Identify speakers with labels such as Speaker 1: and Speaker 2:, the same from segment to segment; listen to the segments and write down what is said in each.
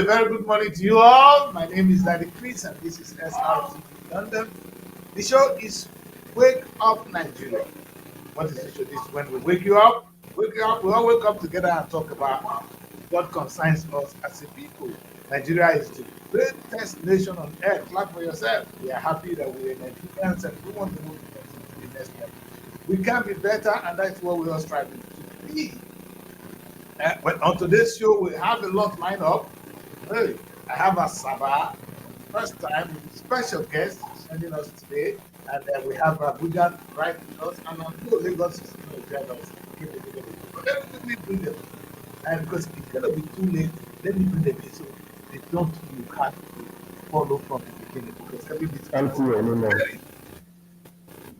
Speaker 1: a very good morning to you all. My name is Daddy Chris, and this is Srtv London. The show is Wake Up Nigeria. What is the show? This is when we wake you up. We all wake up together and talk about what concerns us as a people. Nigeria is the greatest nation on earth. Clap for yourself. We are happy that we are Nigerians and we want to move to the next level. We can be better, and that's what we are striving to be. But on today's show, we have a lot lined up. Hey, I have a Sabah, first time with special guest sending us today, and we have Abuja right with us, and I'm sure Lagos is going to join us. But let me quickly bring them, and because it's going to be too late, let me bring them in so they don't you have to follow from the beginning because everybody's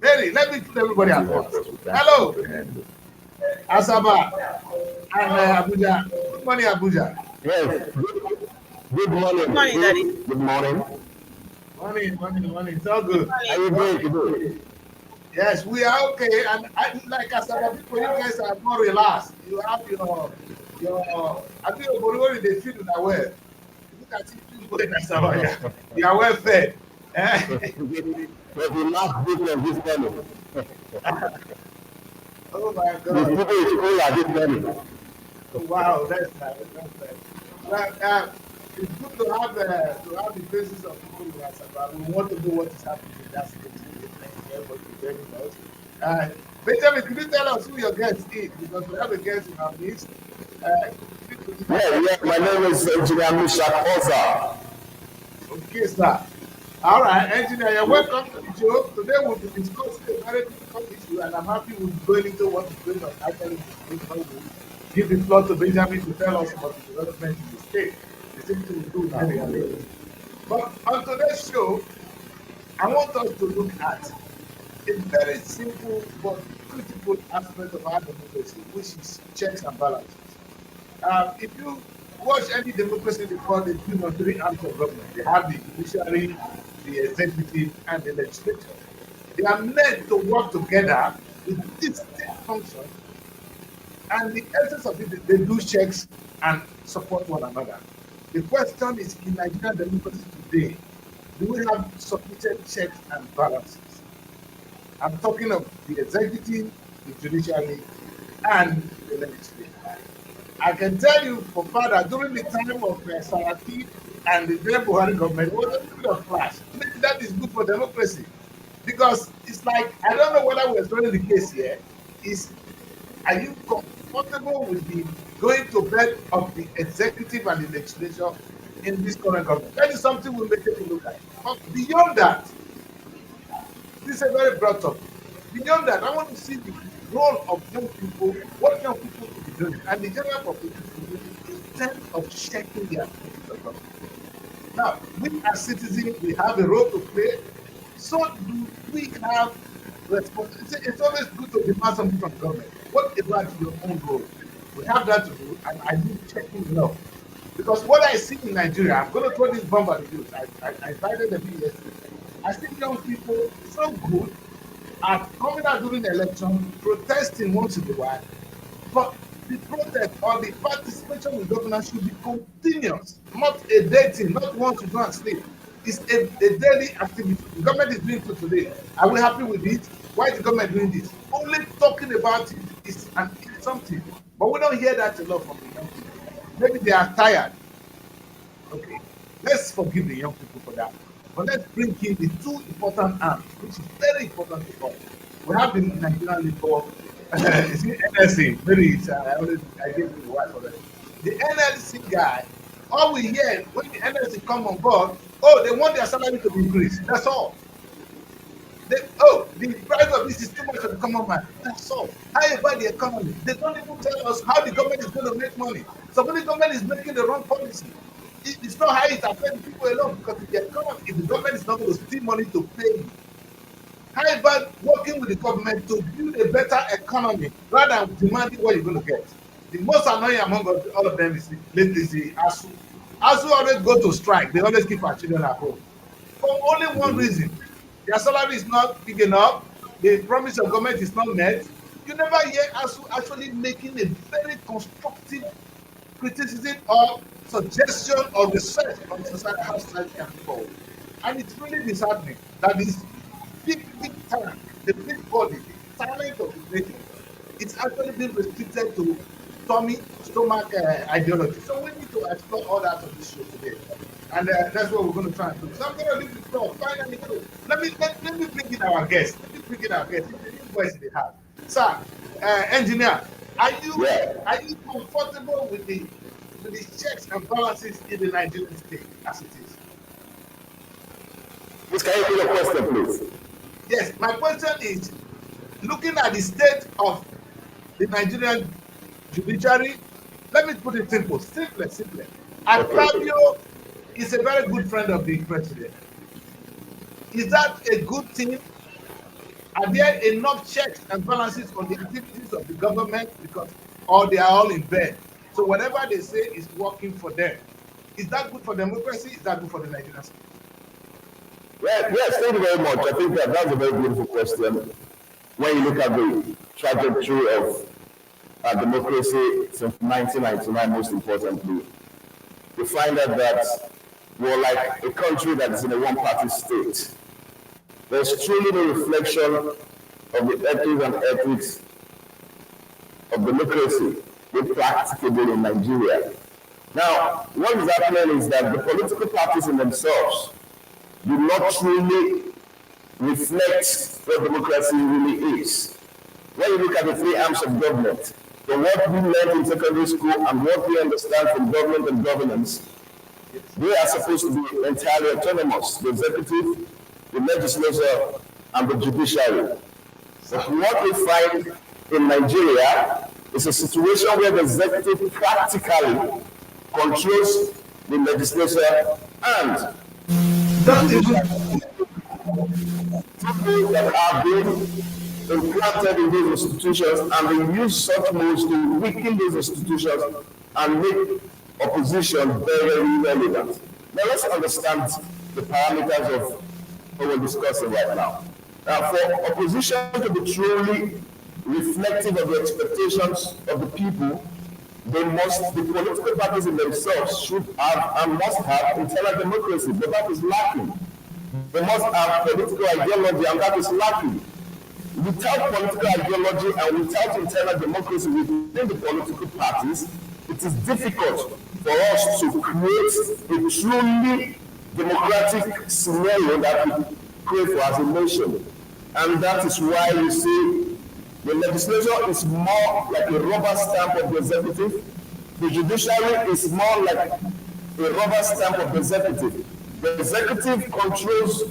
Speaker 1: Mary, let me put everybody at once. Hello, Asaba and Abuja. Good morning, Abuja.
Speaker 2: Yes. Good morning.
Speaker 3: Good morning, Daddy.
Speaker 2: Good morning.
Speaker 1: Morning. It's all good.
Speaker 2: How you doing today?
Speaker 1: Yes, we are okay. And like Asaba people, you guys are more relaxed. You have your I think your body they feel in a way. Look at you, Asaba. You are well fed.
Speaker 2: But the last business this morning.
Speaker 1: Oh my
Speaker 2: The
Speaker 1: God.
Speaker 2: people is all at this morning.
Speaker 1: Wow, that's nice. Well, it's good to have the faces of people who are survived. We want to know what is happening in that state. Everybody joining us. Benjamin, could you tell us who your guest is? Because we have a guest in our midst.
Speaker 2: Yeah. My name is Engineer Misha Koza.
Speaker 1: Okay, sir. All right, engineer, you're welcome to the show. Today we'll be discussing a very difficult issue, and I'm happy we'll be going into what is going on actually in the state. We'll give the floor to Benjamin to tell us about the development in the state. The same thing we do in many areas. But on today's show, I want us to look at a very simple but critical aspect of our democracy, which is checks and balances. If you watch any democracy before, they do on three arms of government. They have the judiciary, the executive, and the legislature. They are meant to work together with distinct functions, and the essence of it, they do checks and support one another. The question is, in Nigerian democracy today, do we have sufficient checks and balances? I'm talking of the executive, the judiciary, and the legislature. I can tell you for father, during the time of Srtv and the General Buhari government, it was a bit of clash. Maybe that is good for democracy. Because it's like, I don't know whether we're studying the case here. Are you comfortable with the going to bed of the executive and the legislature in this current government? That is something we may take a look at. But beyond that, this is a very broad topic. Beyond that, I want to see the role of young people, what young people should be doing, and the general population in terms of checking their activities. Now, we as citizens, we have a role to play. So do we have responsibility? It's always good to demand something from government. What about your own role? We have that to do, and I need checking enough. Because what I see in Nigeria, I'm going to throw this bomb at the youth. I invited them yesterday. I see young people so good at coming out during the election, protesting once in a while, but the protest or the participation in governance should be continuous, not a day thing, not once you go and sleep. It's a daily activity. The government is doing it today. Are we happy with it? Why is the government doing this? Only talking about it is something, but we don't hear that a lot from the young people. Maybe they are tired. Okay, let's forgive the young people for that. But let's bring in the two important arms, which is very important to us. We have the Nigerian Labor, is it NLC? Maybe it's, I gave you the word already. The NLC guy, all we hear when the NLC come on board, they want their salary to be increased. That's all. The price of this is too much for the common man. That's all. How about the economy? They don't even tell us how the government is going to make money. So when the government is making the wrong policy, it's not how it affects people alone, because if the government is not going to steal money to pay you, how about working with the government to build a better economy rather than demanding what you're going to get? The most annoying among all of them is lately the ASUU. ASUU always go to strike. They always keep our children at home. For only one reason. Their salary is not big enough. The promise of government is not met. You never hear ASUU actually making a very constructive criticism or suggestion or research on society, how society can move forward. And it's really disheartening that this big tank, the big body, the talent of the nation, it's actually been restricted to stomach ideology. So we need to explore all that on this show today. And that's what we're going to try and do. So I'm going to leave the floor. Finally, let me bring in our guest. Let me bring in our guest. It's the new voice they have. Sir, engineer, are you comfortable with the checks and balances in the Nigerian state as it is?
Speaker 2: Please, can you repeat your question, please?
Speaker 1: Yes, my question is, looking at the state of the Nigerian judiciary, let me put it simple. And Fabio is a very good friend of the president. Is that a good thing? Are there enough checks and balances on the activities of the government? Because or they are all in bed. So whatever they say is working for them. Is that good for democracy? Is that good for the Nigerian state?
Speaker 2: Well, yes, thank you very much. I think that's a very beautiful question. When you look at the trajectory of democracy since 1999, most importantly, you find out that we're like a country that is in a one-party state. There's truly the reflection of the ethics and ethics of democracy being practicable in Nigeria. Now, what is happening is that the political parties in themselves do not truly reflect what democracy really is. When you look at the three arms of government, from what we learned in secondary school and what we understand from government and governance, they are supposed to be entirely autonomous, the executive, the legislature, and the judiciary. But what we find in Nigeria is a situation where the executive practically controls the legislature and people that are being implanted in those institutions, and they use such moves to weaken those institutions and make opposition very irrelevant. Now let's understand the parameters of what we're discussing right now. Now, for opposition to be truly reflective of the expectations of the people, the political parties in themselves should have and must have internal democracy, but that is lacking. They must have political ideology, and that is lacking. Without political ideology and without internal democracy within the political parties, it is difficult for us to create a truly democratic scenario that we crave for as a nation. And that is why you see the legislature is more like a rubber stamp of the executive. The judiciary is more like a rubber stamp of the executive. The executive controls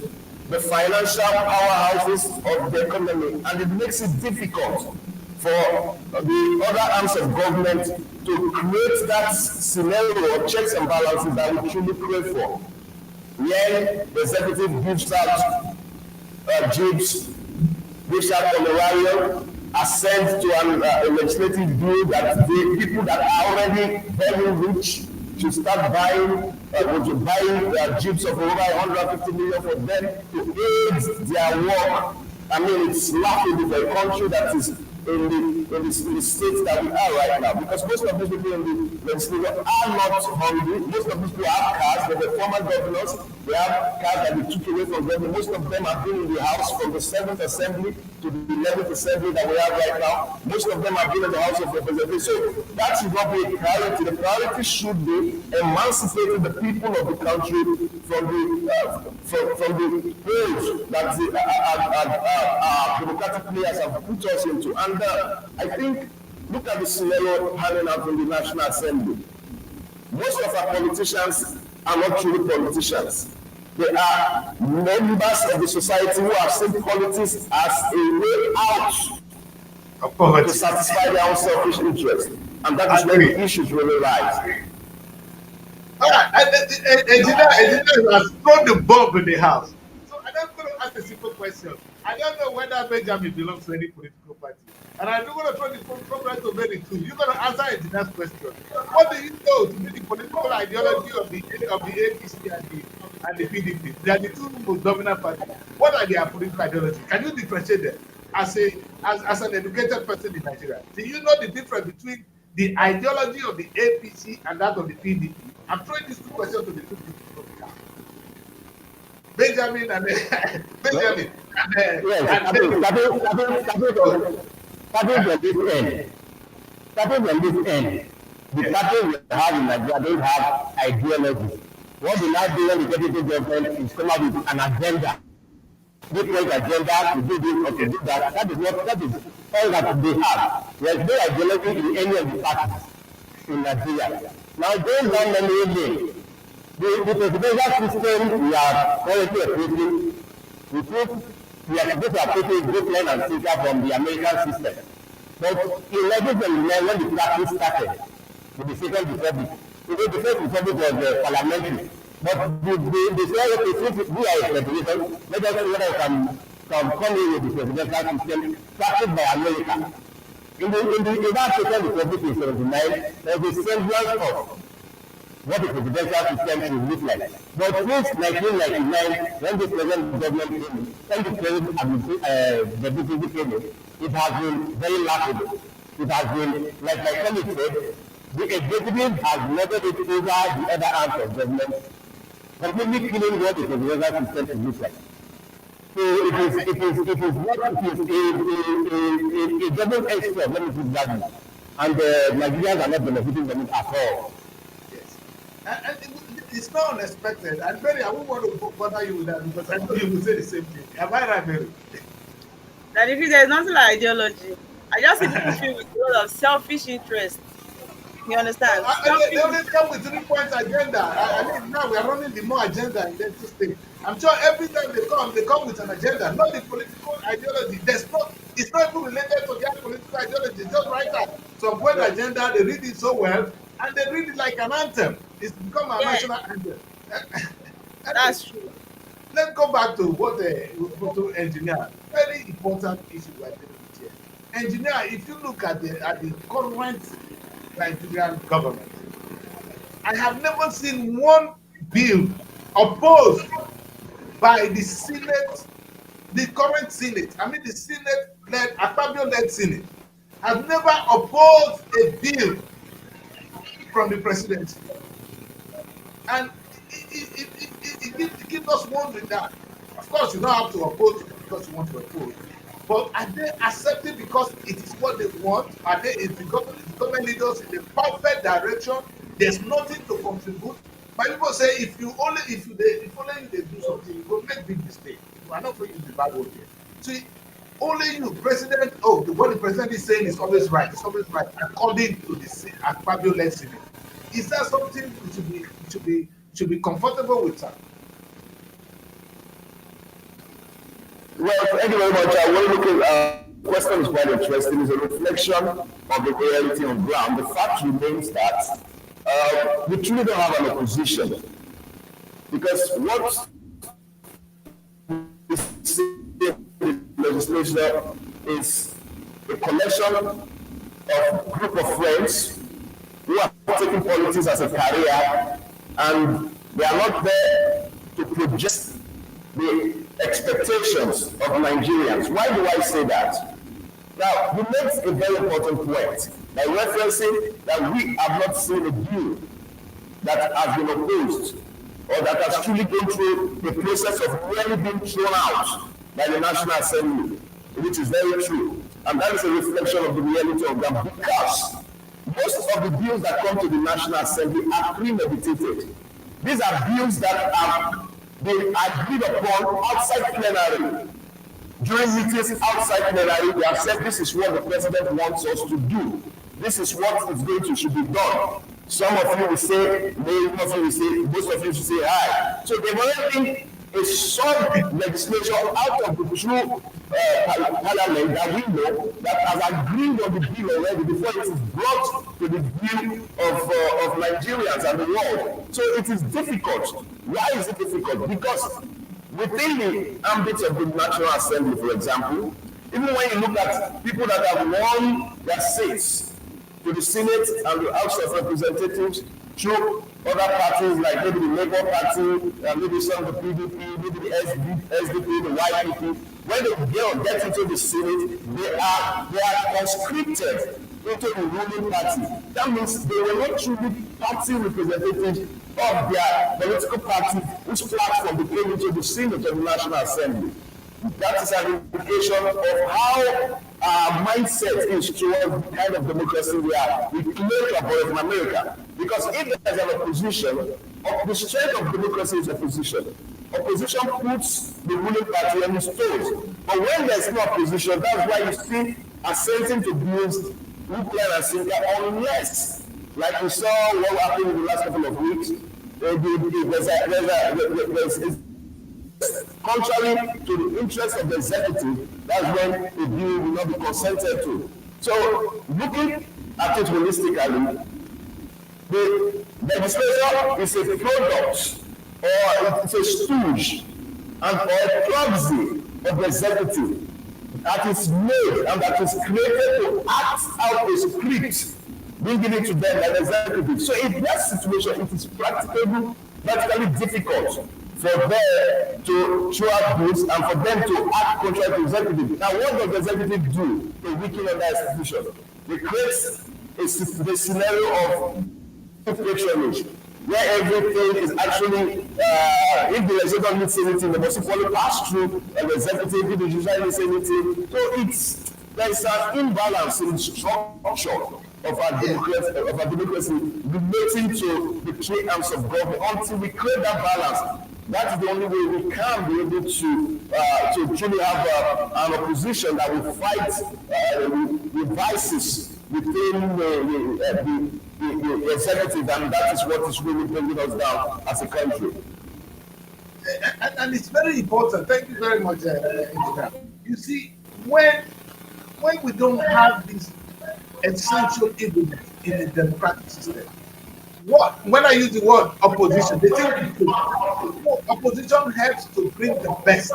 Speaker 2: the financial powerhouses of the economy, and it makes it difficult for the other arms of government to create that scenario of checks and balances that we truly crave for. When the executive gives out jibs, gives out honorarium, assent to a legislative bill that the people that are already very rich should start buying jibs of over 150 million for them to aid their work. I mean, it's laughable for a country that is in the state that we are right now, because most of these people in the legislature are not hungry. Most of these people have cars. They were former governors. They have cars that they took away from them. Most of them have been in the House from the 7th Assembly to the 11th Assembly that we have right now. Most of them have been in the House of Representatives. So that should not be a priority. The priority should be emancipating the people of the country from the holes that the democratic players have put us into. And I think, look at the scenario panning out in the National Assembly. Most of our politicians are not truly politicians. They are members of the society who have seen politics as a way out to satisfy their own selfish interests. And that is where the issues really lie.
Speaker 1: All right, engineer has thrown the bomb in the house. So I'm going to ask a simple question. I don't know whether Benjamin belongs to any political party. And I'm going to throw the problem to Benny too. You're going to answer engineer's question. What do you know to be the political ideology of the APC and the PDP? They are the two most dominant parties. What are their political ideology? Can you differentiate them as an educated person in Nigeria? Do you know the difference between the ideology of the APC and that of the PDP? I'm throwing these two questions to the two people. Benjamin and Benjamin and
Speaker 3: Yes, I
Speaker 1: David.
Speaker 3: mean, starting from this end, the party we have in Nigeria don't have ideology. What they now do when they get into government is come up with an agenda, different agenda to do this or to do that. That is all that they have. There is no ideology in any of the parties in Nigeria. Now, going down memory lane, the presidential system we are currently operating, we think we are supposed to operate a great line and thinker from the American system. But in 1979, when the practice started with the Second Republic, the First Republic was parliamentary. But they say, okay, since we are a federation, let us see whether we can come in with the presidential system practiced by America. In that Second Republic in 1979, there was a semblance of what the presidential system should look like. But since 1999, when the present government came in, when the present deputy came in, it has been very laughable. It has been, like my colleague said, the executive has never been over the other arms of government, completely killing what the presidential system should look like. So it is a double-edged sword, let me put it that way. And Nigerians are not benefiting from it at all.
Speaker 1: And it's not unexpected. And Mary, I won't want to bother you with that because I know you will say the same thing. Am I right, Mary?
Speaker 4: That if there's nothing like ideology, I just see people feel with a lot of selfish interest. You understand?
Speaker 1: They always come with 3-point agenda. I mean, now we are running the more agenda in this thing. I'm sure every time they come with an agenda, not the political ideology. It's not even related to their political ideology. Just write out some point agenda. They read it so well, and they read it like an anthem. It's become a national anthem.
Speaker 4: That's true.
Speaker 1: Let's go back to what to engineer. Very important issue we're dealing with here. Engineer, if you look at the current Nigerian government, I have never seen one bill opposed by the Senate, the current Senate. I mean the Senate-led, Akpabio-led Senate, has never opposed a bill from the presidency. And it gives us wondering that, of course, you don't have to oppose it because you want to oppose. But are they accepting because it is what they want? Are they, if the government leaders in the perfect direction, there's nothing to contribute? But people say if only they do something, you will make big mistakes. You are not going to use the bad word here. See, only you, president, what the president is saying is always right. It's always right according to the Akpabio-led Senate. Is that something we should be comfortable with, sir?
Speaker 2: Well, thank you very much. The question is quite interesting. It's a reflection of the reality on ground. The fact remains that we truly don't have an opposition, because what we see in the legislature is a collection of group of friends who are taking politics as a career, and they are not there to project the expectations of Nigerians. Why do I say that? Now, you made a very important point by referencing that we have not seen a bill that has been opposed or that has truly gone through the process of really being thrown out by the National Assembly, which is very true. And that is a reflection of the reality of them, because most of the bills that come to the National Assembly are premeditated. These are bills that have been agreed upon outside plenary. During meetings outside plenary, they have said this is what the president wants us to do. This is what is going to should be done. Some of you will say, most of you will say, most of you will say, aye. So they've already a solid legislation out of the true parliament that we know that has agreed on the bill already before it is brought to the view of Nigerians and the world. So it is difficult. Why is it difficult? Because within the ambit of the National Assembly, for example, even when you look at people that have won their seats to the Senate and the House of Representatives through other parties like maybe the Labour Party, maybe some of the PDP, maybe the SDP, the YPP, when they get into the Senate, they are conscripted into the ruling party. That means they were not truly party representatives of their political party, whose platform they came into the Senate of the National Assembly. That is an indication of how our mindset is towards the kind of democracy we claim to have in America. Because if there is an opposition, the strength of democracy is opposition. Opposition puts the ruling party on its toes. But when there is no opposition, that's why you see assenting to bills, nuclear and sinker, unless, like we saw what happened in the last couple of weeks, contrary to the interest of the executive, that's when the bill will not be consented to. So, looking at it holistically, the legislature is a product or it's a stooge and or a proxy of the executive that is made and that is created to act out a script being given to them by the executive. So in that situation, it is practically difficult for them to show up goods and for them to act contrary to the executive. Now, what does the executive do to weaken that institution? They create the scenario of patronage, where everything is actually, if the legislature needs anything, they must equally pass through the executive, if the judiciary needs anything. So there's an imbalance in the structure of our democracy relating to the three arms of government. Until we create that balance, that is the only way we can be able to truly have an opposition that will fight the vices within the executive, and that is what is really bringing us down as a country.
Speaker 1: And it's very important. Thank you very much, Engineer. You see, when we don't have this essential element in the democratic system, when I use the word opposition, they think opposition helps to bring the best.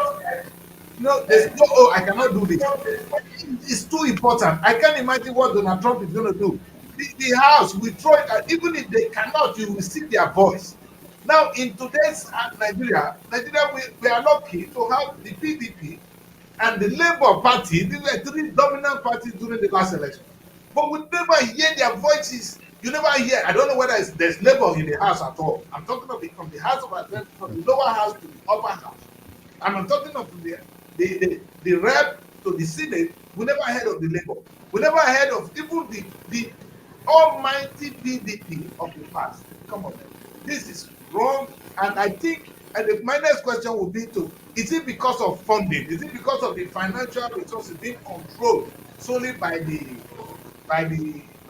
Speaker 1: There's no, I cannot do this. It's too important. I can't imagine what Donald Trump is going to do. The House will throw it out. Even if they cannot, you will see their voice. Now, in today's Nigeria, we are lucky to have the PDP and the Labour Party. These were three dominant parties during the last election. But we never hear their voices. You never hear. I don't know whether there's Labour in the House at all. I'm talking of from the House of Assembly, from the lower house to the upper house. And I'm talking of the rep to the Senate. We never heard of the Labour. We never heard of even the almighty PDP of the past. Come on, this is wrong. And I think, my next question will be is it because of funding? Is it because of the financial resources being controlled solely by the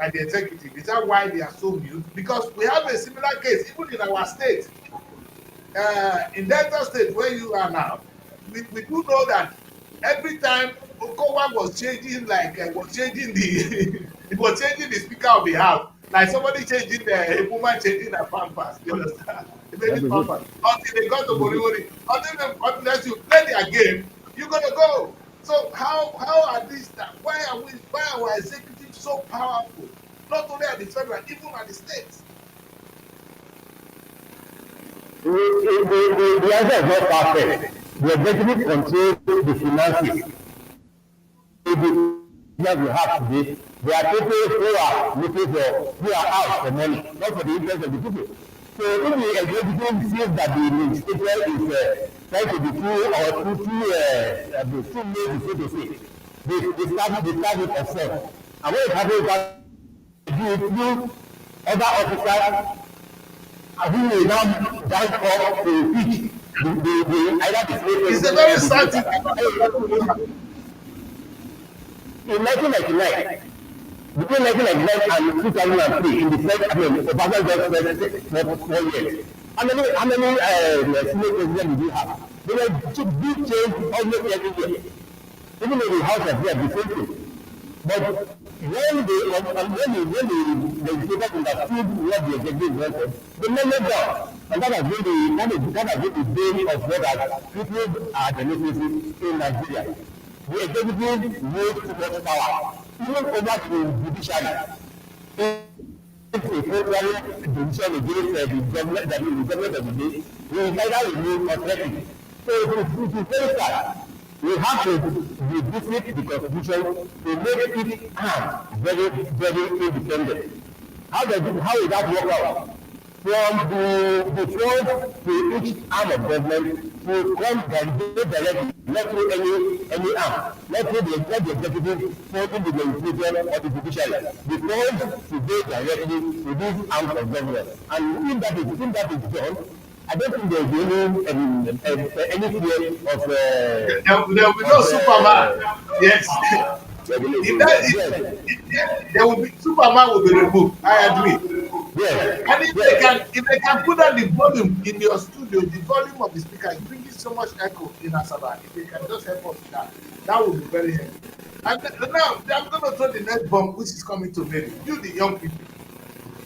Speaker 1: executive? Is that why they are so mute? Because we have a similar case even in our state, in Delta State where you are now. We do know that every time Okowa was changing, it was changing the Speaker of the House. Like somebody changing a woman changing her pampers. You understand? The baby pampers. Until they got to Borivori. Unless you play their game, you're gonna go. So how are these? Why are our executives so powerful? Not only at the federal, even at the states.
Speaker 3: The answer is not perfect. The executive controls the finances. That we have today, there are people who are out for money, not for the interest of the people. So if the executive feels that the legislature is trying to be too lazy, so to say, they start it themselves. And when it happens that you other officers who will now bank up to pitch
Speaker 1: it's a very sad thing.
Speaker 3: In 1999, between 1999 and 2003, in the first, Obama just for 4 years. How many Senate presidents did you have? There were big change almost every year. Even though the House was there, the same thing. But when the legislators understood what the executive wanted, they let it down. And that has been the bane of what people are democracy in Nigeria. The executive knows too much power, even over the judiciary. If a federal decision against the government of the day, we will either remove or threaten. So it is very sad We have to revisit the constitution to make it very, very independent. How will that work out? From the front to each arm of government to come directly, not through any arm, not through let the executive forcing the legislature or the judiciary. The front to go directly to these arms of government. And if that is done, I don't think there will be any fear of
Speaker 1: there will be no Superman. Yes. If that,
Speaker 3: yes.
Speaker 1: there will be Superman will be removed. I agree.
Speaker 3: Yes.
Speaker 1: And if they can put down the volume in your studio, the volume of the speaker is bringing so much echo in Asaba. If they can just help us with that, that would be very helpful. And now I'm going to throw the next bomb, which is coming to Mary. You, the young people,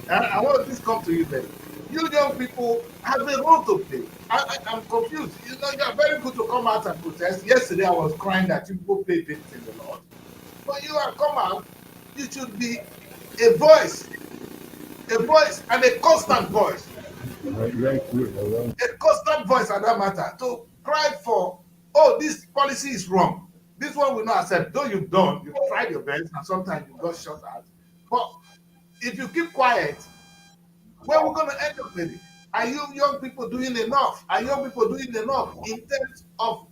Speaker 1: and I want this come to you, Mary. You young people have a role to play. I'm confused. You know, you are very good to come out and protest. Yesterday, I was crying that you people play faith in the Lord. But you have come out, you should be a voice and a constant voice. A constant voice at that matter to cry for, oh, this policy is wrong. This one will not accept. Though you've tried your best, and sometimes you got shot at. But if you keep quiet, where we're going to end up, maybe? Are you young people doing enough? Are young people doing enough in terms of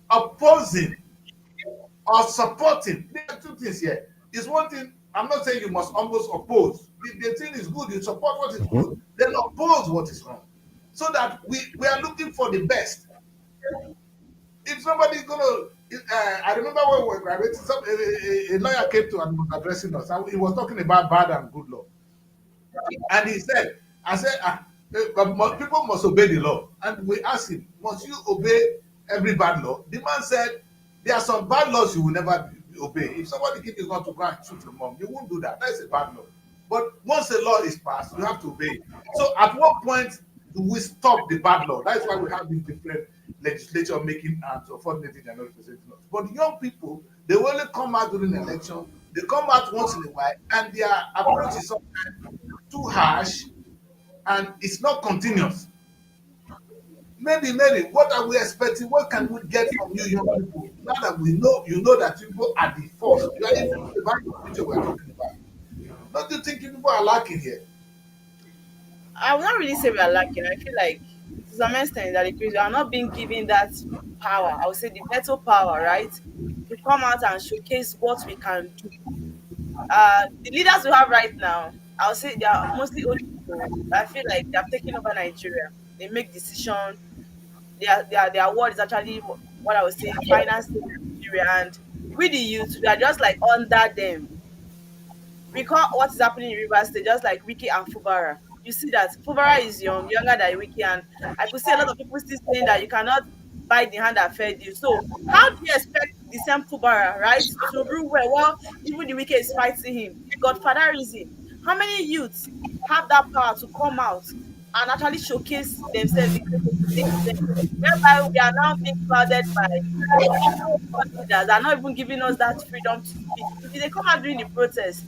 Speaker 1: opposing or supporting? There are two things here. It's one thing, I'm not saying you must almost oppose. The thing is good, you support what is good, then oppose what is wrong. So that we are looking for the best. If somebody's going to, I remember when we were graduating, a lawyer came to and was addressing us. He was talking about bad and good law. And he said, people must obey the law. And we asked him, must you obey every bad law? The man said, there are some bad laws you will never obey. If somebody gives you not to go and shoot your mom, you won't do that. That's a bad law. But once a law is passed, you have to obey it. So at what point do we stop the bad law? That's why we have these different legislature making acts. Unfortunately, they're not representing us. But young people, they will only come out during the election. They come out once in a while, and their approach is sometimes too harsh, and it's not continuous. Maybe, what are we expecting? What can we get from you young people? Now that you know that people are the force. You are even about the future we're talking about. Don't you think people are lacking here?
Speaker 4: I would not really say we are lacking. I feel like to some extent that we are not being given that power. I would say the veto power, right? To come out and showcase what we can do. The leaders we have right now, I would say they are mostly old people. I feel like they have taken over Nigeria. They make decisions. Their word is actually what I would say financing Nigeria, and with the youth, we are just like under them. Recall what is happening in Rivers State, just like Wiki and Fubara. You see that Fubara is younger than Wiki, and I could see a lot of people still saying that you cannot bite the hand that fed you. So how do you expect the same Fubara, right, to rule well? Well, even the Wiki is fighting him. Godfatherism. How many youths have that power to come out and actually showcase themselves, whereby we are now being clouded by so-called leaders are not even giving us that freedom to speak. If they come out during the protest,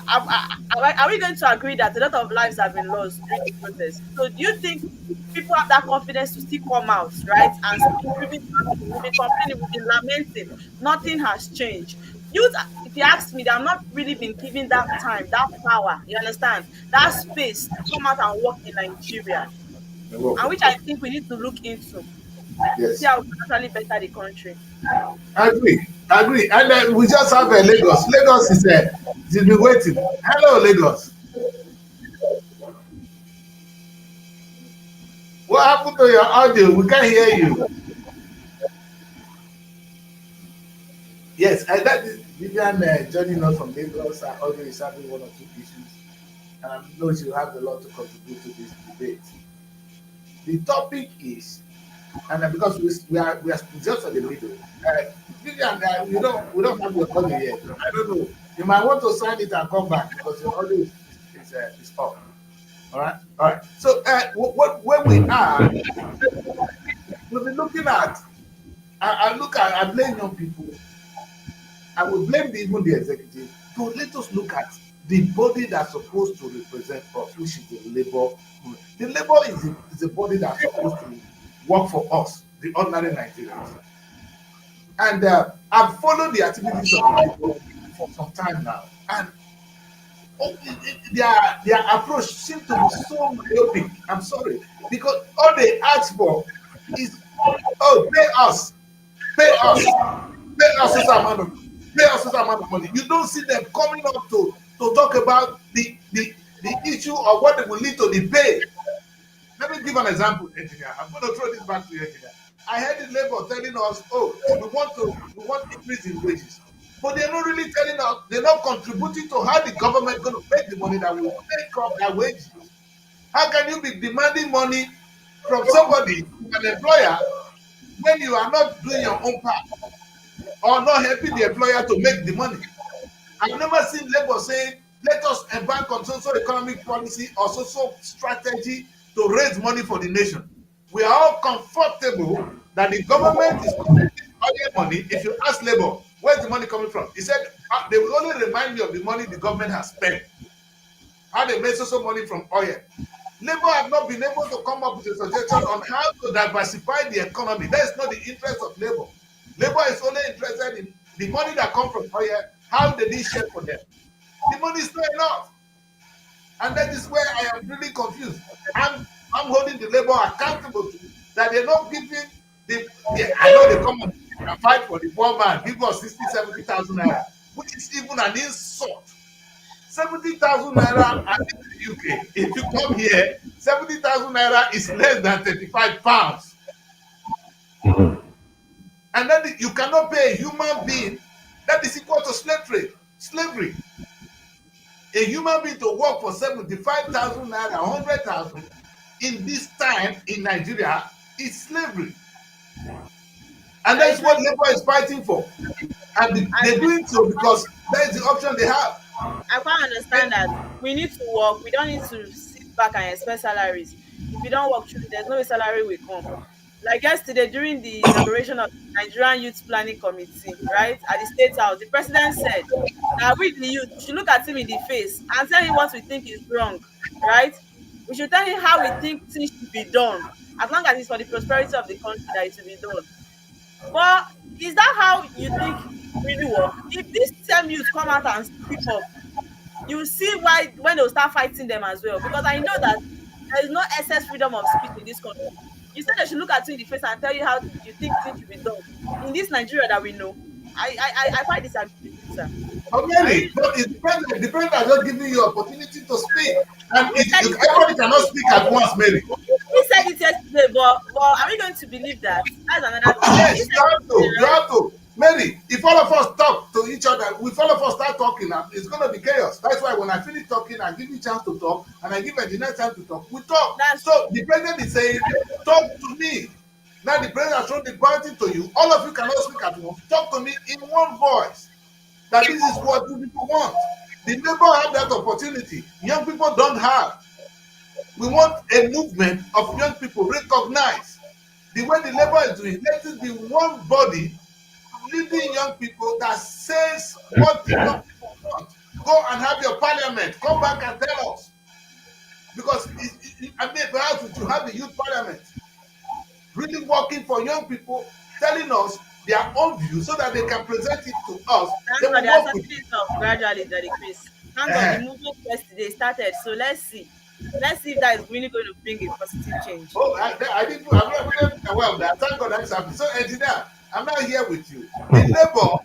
Speaker 4: are we going to agree that a lot of lives have been lost during the protest? So do you think people have that confidence to still come out, right, and speak? We've been talking, we've been complaining, we've been lamenting. Nothing has changed. Youth, if you ask me, they have not really been given that time, that power, you understand, that space to come out and work in Nigeria, and which I think we need to look into to see
Speaker 1: Yes.
Speaker 4: how we can actually better the country.
Speaker 1: Agree. And then we just have Lagos. Lagos is she's been waiting. Hello, Lagos. What happened to your audio? We can't hear you. Yes, and that is Vivian joining us from Lagos. Her audio is having one or two issues, and I know she will have a lot to contribute to this debate. The topic is, and because we are just at the middle. Vivian, we don't have your audio yet. I don't know. You might want to sign it and come back because your audio is off. All right. So where we are, we'll be looking at. I blame young people. I will blame even the executive. But let us look at the body that's supposed to represent us, which is the labor. The labor is a body that's supposed to work for us, the ordinary Nigerians. And I've followed the activities of the labor for some time now, and their approach seems to be so myopic. I'm sorry, because all they ask for is, oh, pay us, pay us this amount of, pay us this amount of money. You don't see them coming up to talk about the issue of what they will lead to the pay. Let me give an example, engineer. I'm going to throw this back to you, engineer. I heard the labor telling us, oh, we want increase in wages. But they're not really telling us, they're not contributing to how the government going to make the money that will make up their wages. How can you be demanding money from somebody, an employer, when you are not doing your own part or not helping the employer to make the money? I've never seen labor saying, let us embark on social economic policy or social strategy to raise money for the nation. We are all comfortable that the government is collecting oil money. If you ask labor, where's the money coming from? He said, they will only remind me of the money the government has spent. How they made social money from oil. Labor have not been able to come up with a suggestion on how to diversify the economy. That is not the interest of labor. Labor is only interested in the money that comes from oil. How did he share for them? The money is not enough. And that is where I am really confused. I'm holding the labor accountable to that they're not giving I know they come and fight for the poor man, give us 60, 70,000 naira, which is even an insult. 70,000 naira and in the UK. If you come here, 70,000 naira is less than 35 pounds. And then you cannot pay a human being that is equal to slavery. A human being to work for 75,000 naira, 100,000 in this time in Nigeria is slavery. And that's what labor is fighting for. And they're doing so because that is the option they have.
Speaker 4: I can't understand that. We need to work. We don't need to sit back and expect salaries. If you don't work, truly, there's no way salary will come. Like yesterday, during the inauguration of the Nigerian Youth Planning Committee, right, at the State House, the president said that we, the youth, should look at him in the face and tell him what we think is wrong, right? We should tell him how we think things should be done, as long as it's for the prosperity of the country that it should be done. But is that how you think really work? If these same youth come out and speak up, you will see why when they'll start fighting them as well. Because I know that there is no excess freedom of speech in this country. You said they should look at you in the face and tell you how you think things should be done. In this Nigeria that we know, I quite disagree with you, sir.
Speaker 1: How
Speaker 4: I
Speaker 1: many?
Speaker 4: really
Speaker 1: But the president are just giving you opportunity to speak. And
Speaker 4: he said it
Speaker 1: everybody cannot speak at once, Mary.
Speaker 4: he said it yesterday, but are we going to believe that? That's another thing. He
Speaker 1: Yes,
Speaker 4: said it yesterday,
Speaker 1: you
Speaker 4: right?
Speaker 1: have to. Mary, if all of us talk to each other, if all of us start talking, it's going to be chaos. That's why when I finish talking, I give you a chance to talk, and I give engineer chance to talk. We talk.
Speaker 4: That's
Speaker 1: So the president is saying, talk to me. Now the president has shown the bounty to you. All of you cannot speak at once. Talk to me in one voice. That this is what you people want. The labor have that opportunity. Young people don't have. We want a movement of young people recognized. The way the labor is doing, let it be one body leading young people that says what the young people want. Go and have your parliament. Come back and tell us. Because I mean, perhaps we should have the youth parliament really working for young people, telling us their own views so that they can present it to us.
Speaker 4: thank
Speaker 1: Then
Speaker 4: God
Speaker 1: we
Speaker 4: they are
Speaker 1: work with
Speaker 4: starting it up gradually, Daddy Chris. Thank God the
Speaker 1: it.
Speaker 4: movement yesterday started. So let's see. Let's see if that is really going to bring a positive change.
Speaker 1: Oh, I didn't. I'm not really aware of that. Thank God that's happening. So, engineer, I'm not here with you. The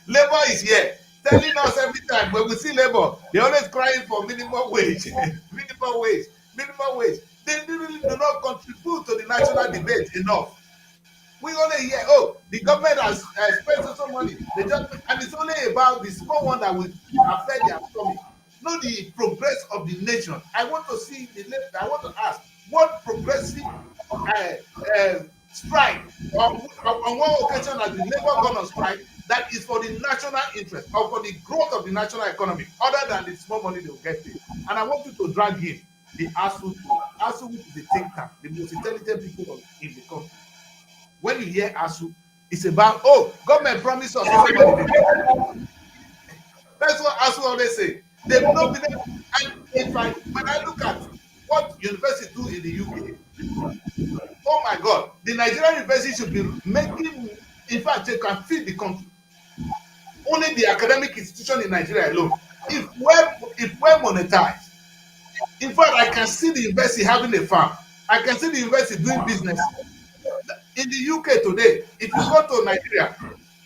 Speaker 1: labor is here, telling us every time when we see labor, they're always crying for minimum wage, minimum wage, minimum wage. They really do not contribute to the national debate enough. We only hear, oh, the government has spent so money. And it's only about the small one that will affect their stomach. Not the progress of the nation. I want to see I want to ask, what progressive uh, uh, strike on one occasion has the labor gone on strike that is for the national interest or for the growth of the national economy, other than the small money they will get paid. And I want you to drag in the ASUU too. ASUU, which is the think tank, the most intelligent people in the country. When you hear ASUU, it's about, oh, government promised us so money. That's what ASUU always say. They've not been able, and in fact, when I look at what universities do in the UK, oh my God, the Nigerian university should be making In fact, they can feed the country. Only the academic institution in Nigeria alone. If we're monetized, in fact, I can see the university having a farm. I can see the university doing business. In the UK today, if you go to Nigeria,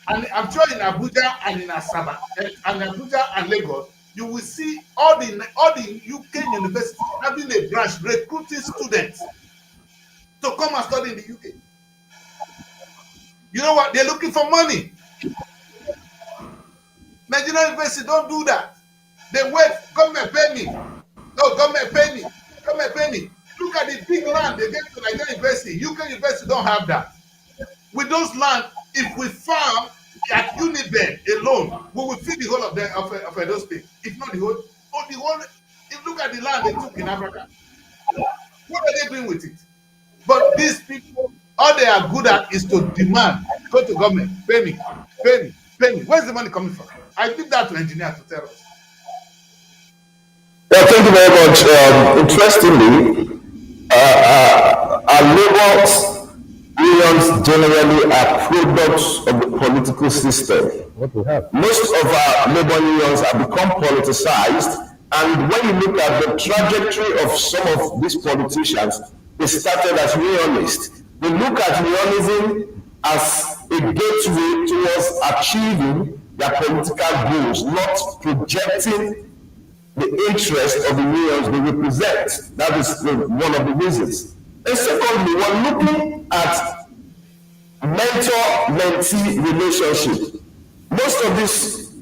Speaker 1: and I'm sure in Abuja and in Asaba, and Abuja and Lagos, you will see all the UK universities having a branch recruiting students to come and study in the UK. You know what? They're looking for money. Nigerian university don't do that. They wait, government pay me. No, government pay me. Government pay me. Look at the big land they get to Nigerian university. UK university don't have that. With those land, if we farm at Uniben alone, we will feed the whole of those states. If not the whole, if look at the land they took in Africa. What are they doing with it? But these people, all they are good at is to demand, go to government, pay me, pay me, pay me. Where's the money coming from? I leave that to engineers to tell us.
Speaker 2: Well, thank you very much. Interestingly, our labor unions generally are products of the political system.
Speaker 3: What we have.
Speaker 2: Most of our labor unions have become politicized, and when you look at the trajectory of some of these politicians, they started as unionists. They look at unionism as a gateway towards achieving their political goals, not projecting the interest of the unions they represent. That is one of the reasons. And secondly, we're looking at mentor-mentee relationship. Most of these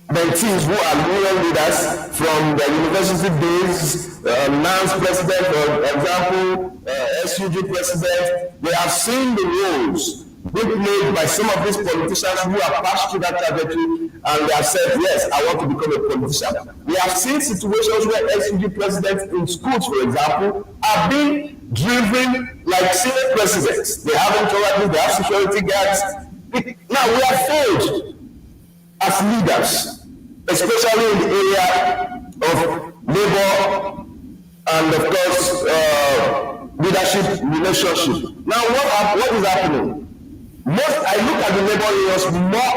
Speaker 2: mentees who are union leaders from the university days, NANS president, for example, ASUU president, they have seen the roles being played by some of these politicians who have passed through that trajectory, and they have said, yes, I want to become a politician. We have seen situations where ASUU presidents in schools, for example, are being driven like senior presidents. They have entourages, they have security guards. Now we are failed as leaders, especially in the area of labor and of course leadership relationship. Now what is happening? I look at the labor unions more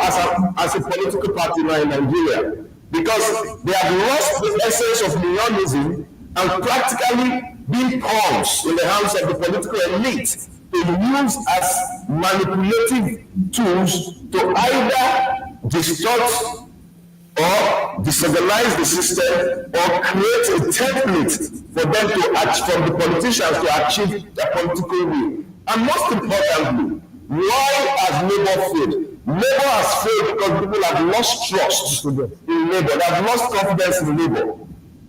Speaker 2: as a political party now in Nigeria, because they have lost the essence of unionism and practically been pawns in the hands of the political elite to use as manipulative tools to either distort or disorganize the system or create a template for them from the politicians to achieve their political will. And most importantly, why has labor failed? Labor has failed because people have lost trust in labor. They have lost confidence in labor.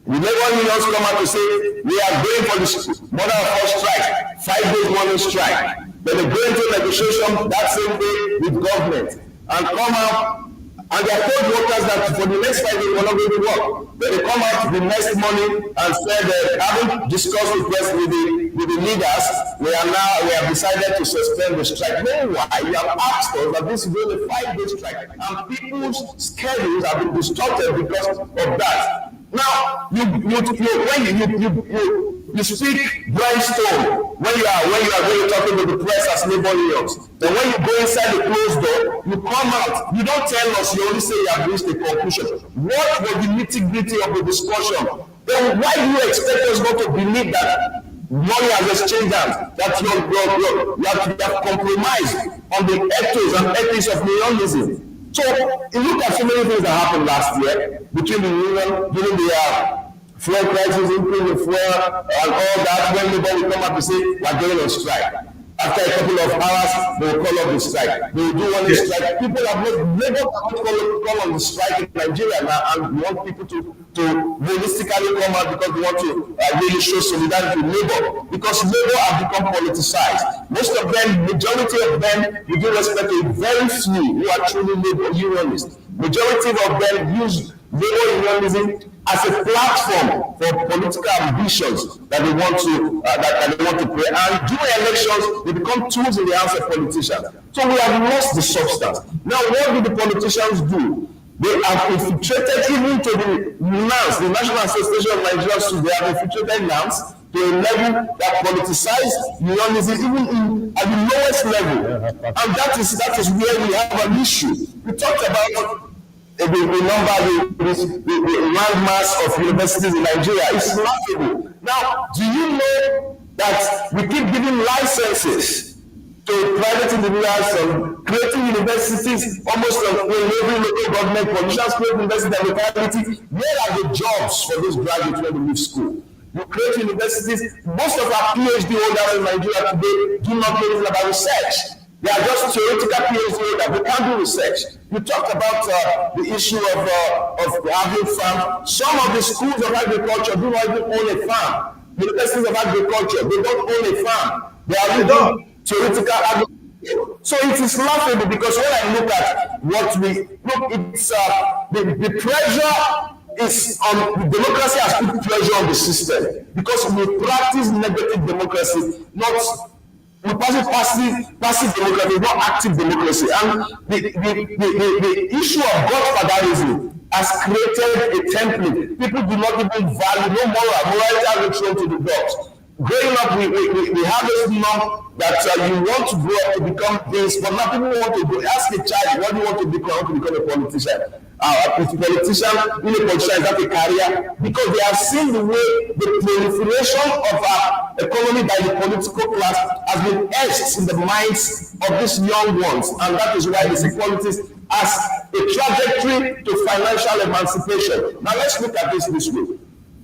Speaker 2: The labor unions come out to say, we are going for this mother of all strike, 5 days morning strike. Then they go into negotiation that same day with government and come out and they have told workers that for the next 5 days we're not going to work. Then they come out the next morning and said, having discussed with the leaders, we have decided to suspend the strike. Meanwhile, you have asked us that this is only a 5-day strike, and people's schedules have been distorted because of that. Now, when you speak brainstorm when you are talking to the press as labor unions. Then when you go inside the closed door, you come out. You don't tell us. You only say you have reached a conclusion. What was the nitty-gritty of the discussion? Then why do you expect us not to believe that money has exchanged hands, that you have compromised on the ethos and ethics of unionism? So you look at so many things that happened last year between the union, during the fuel crisis, including the fuel and all that, when labor will come up to say, we're going on strike. After a couple of hours, they will call off the strike. They will do one strike. People have not, labor call on the strike in Nigeria now, and we want people to realistically come out because we want to really show solidarity with labor. Because labor have become politicized. Most of them, majority of them, with due respect to very few who are truly labor unionists, majority of them use labor unionism as a platform for political ambitions that they want to play. And during elections, they become tools in the hands of politicians. So we have lost the substance. Now, what do the politicians do? They have infiltrated even to the NANS, the National Association of Nigerian Students. They have infiltrated NANS to a level that politicized unionism even at the lowest level. And that is where we have an issue. We talked about the landmass of universities in Nigeria. It's laughable. Now, do you know that we keep giving licenses to private individuals and creating universities almost on every local government positions, create universities and locality? Where are the jobs for those graduates when they leave school? You create universities. Most of our PhD holders in Nigeria today do not know anything about research. They are just theoretical PhD holders. They can't do research. You talked about the issue of having farm. Some of the schools of agriculture do not even own a farm. Universities of agriculture, they don't own a farm. They are doing theoretical agriculture. So it is laughable because when I look at what we look, it's the pressure is on the democracy has put pressure on the system because we practice negative democracy, not we practice passive democracy, not active democracy. And the issue of godfatherism has created a template. People do not even value, no morality has been thrown to the dogs. Growing up, we have this norm that you want to grow up to become this, but now people want to go ask a child, what do you want to become? I want to become a politician. If a politician, being a politician is not a career, because they have seen the way the proliferation of our economy by the political class has been etched in the minds of these young ones, and that is why they see politics as a trajectory to financial emancipation. Now let's look at this way.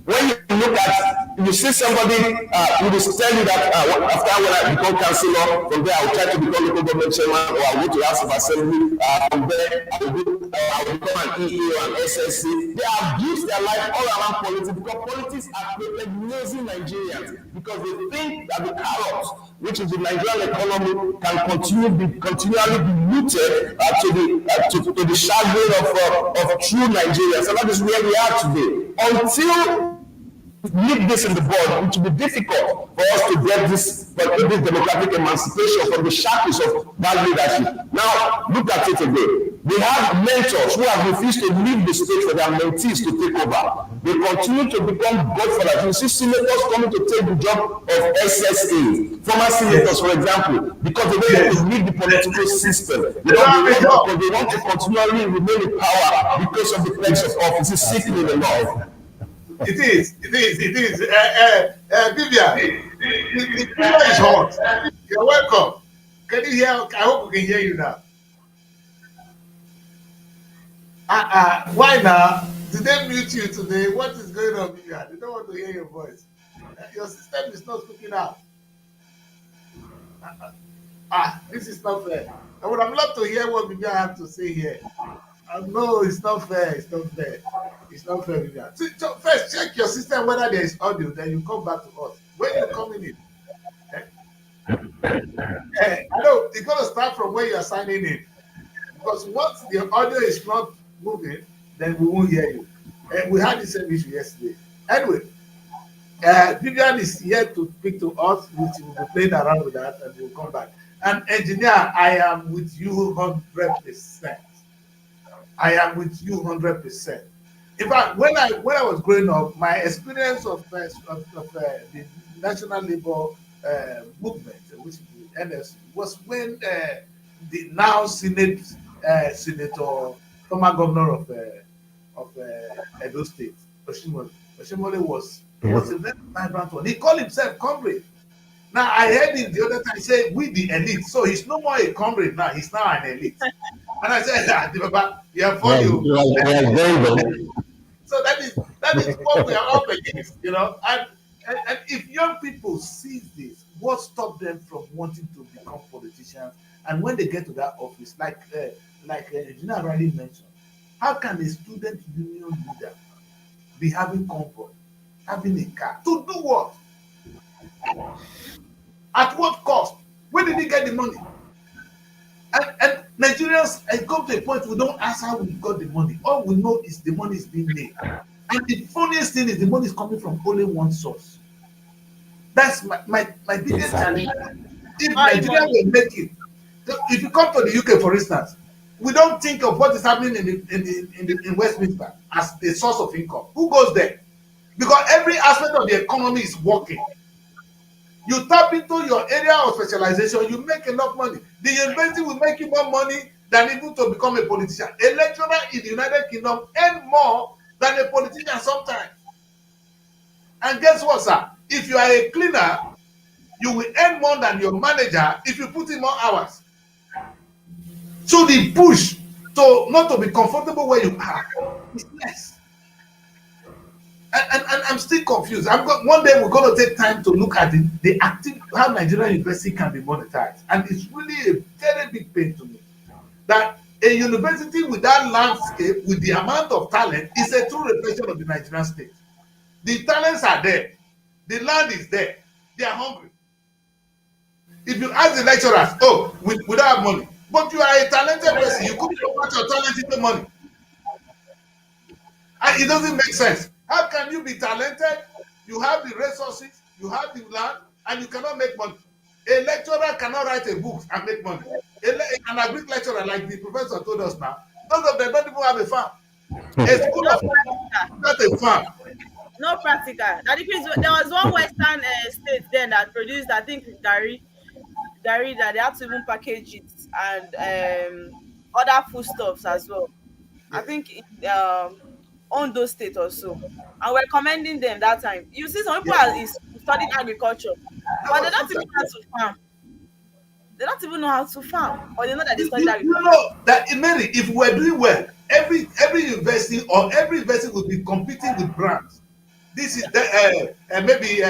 Speaker 2: When you look at, you see somebody who will tell you that after when I become councillor, from there I will try to become local government chairman, or I will go to House of Assembly, from there I will become an EE or an SSC. They have used their life all around politics because politics have created lazy Nigerians because they think that the carrot, which is the Nigerian economy, can continually be looted to the chagrin of true Nigerians. And that is where we are today. Until leave this in the board, it will be difficult for us to get this democratic emancipation from the shackles of bad leadership. Now, look at it again. They have mentors who have refused to leave the state for their mentees to take over. They continue to become godfathers. You see senators coming to take the job of SSA, former senators, for example, because they don't want to leave the political system. They want to continually remain in power because of the pledge of office. It's sickening enough.
Speaker 1: It is. Vivian, the fever is hot. You're welcome. Can you hear? I hope we can hear you now. Why now? Did they mute you today? What is going on, Vivian? They don't want to hear your voice. Your system is not speaking out. This is not fair. I would have loved to hear what Vivian have to say here. No, it's not fair. It's not fair. It's not fair, Vivian. So first, check your system whether there is audio. Then you come back to us. When you're coming in, I know it's going to start from where you are signing in. Because once the audio is not moving, then we won't hear you. We had the same issue yesterday. Anyway, Vivian is here to speak to us, which we will be playing around with that, and we'll come back. And engineer, I am with you 100%. I am with you 100%. In fact, when I was growing up, my experience of the National Labour Movement, which is the NS, was when the now Senator, former governor of Edo State, Oshimole was a very vibrant one. He called himself comrade. Now I heard him the other time say, "We the elite." So he's no more a comrade now; he's now an elite. And I said, "You are for you." So that is what we are up against, you know. And if young people see this, what stops them from wanting to become politicians? And when they get to that office, like Gina Riley mentioned, how can a student union leader be having comfort, having a car to do what? At what cost? Where did he get the money? And Nigerians come to a point we don't ask how we got the money. All we know is the money is being made. And the funniest thing is the money is coming from only one source. That's my biggest challenge. If Nigeria will make it, if you come to the UK, for instance, we don't think of what is happening in Westminster as a source of income. Who goes there? Because every aspect of the economy is working. You tap into your area of specialization, you make enough money. The university will make you more money than even to become a politician. A lecturer in the United Kingdom earn more than a politician sometimes. And guess what, sir? If you are a cleaner, you will earn more than your manager if you put in more hours. So the push to not to be comfortable where you are is less. And I'm still confused. One day we're going to take time to look at the active how Nigerian university can be monetized, and it's really a very big pain to me that a university with that landscape, with the amount of talent, is a true reflection of the Nigerian state. The talents are there, the land is there, they are hungry. If you ask the lecturers, oh, we don't have money, but you are a talented person, you couldn't convert your talent into money. And it doesn't make sense. How can you be talented? You have the resources, you have the land, and you cannot make money. A lecturer cannot write a book and make money. An agric lecturer, like the professor told us now, none of them don't even have a farm. A school
Speaker 4: No
Speaker 1: of
Speaker 4: practical.
Speaker 1: not a farm.
Speaker 4: No practical. That because there was one Western state then that produced, I think, Gary that they had to even package it and other foodstuffs as well. I
Speaker 1: Yes.
Speaker 4: think Ondo State or so. And we're commending them that time. You see, some people are
Speaker 1: Yes.
Speaker 4: is studying agriculture,
Speaker 1: That
Speaker 4: but they
Speaker 1: was
Speaker 4: don't even know how
Speaker 1: fantastic.
Speaker 4: to farm. They don't even know how to farm, or they know that they
Speaker 1: You,
Speaker 4: studied
Speaker 1: you, you
Speaker 4: agriculture.
Speaker 1: know that in many, if we're doing well, every university or every university will be competing with brands. This is the maybe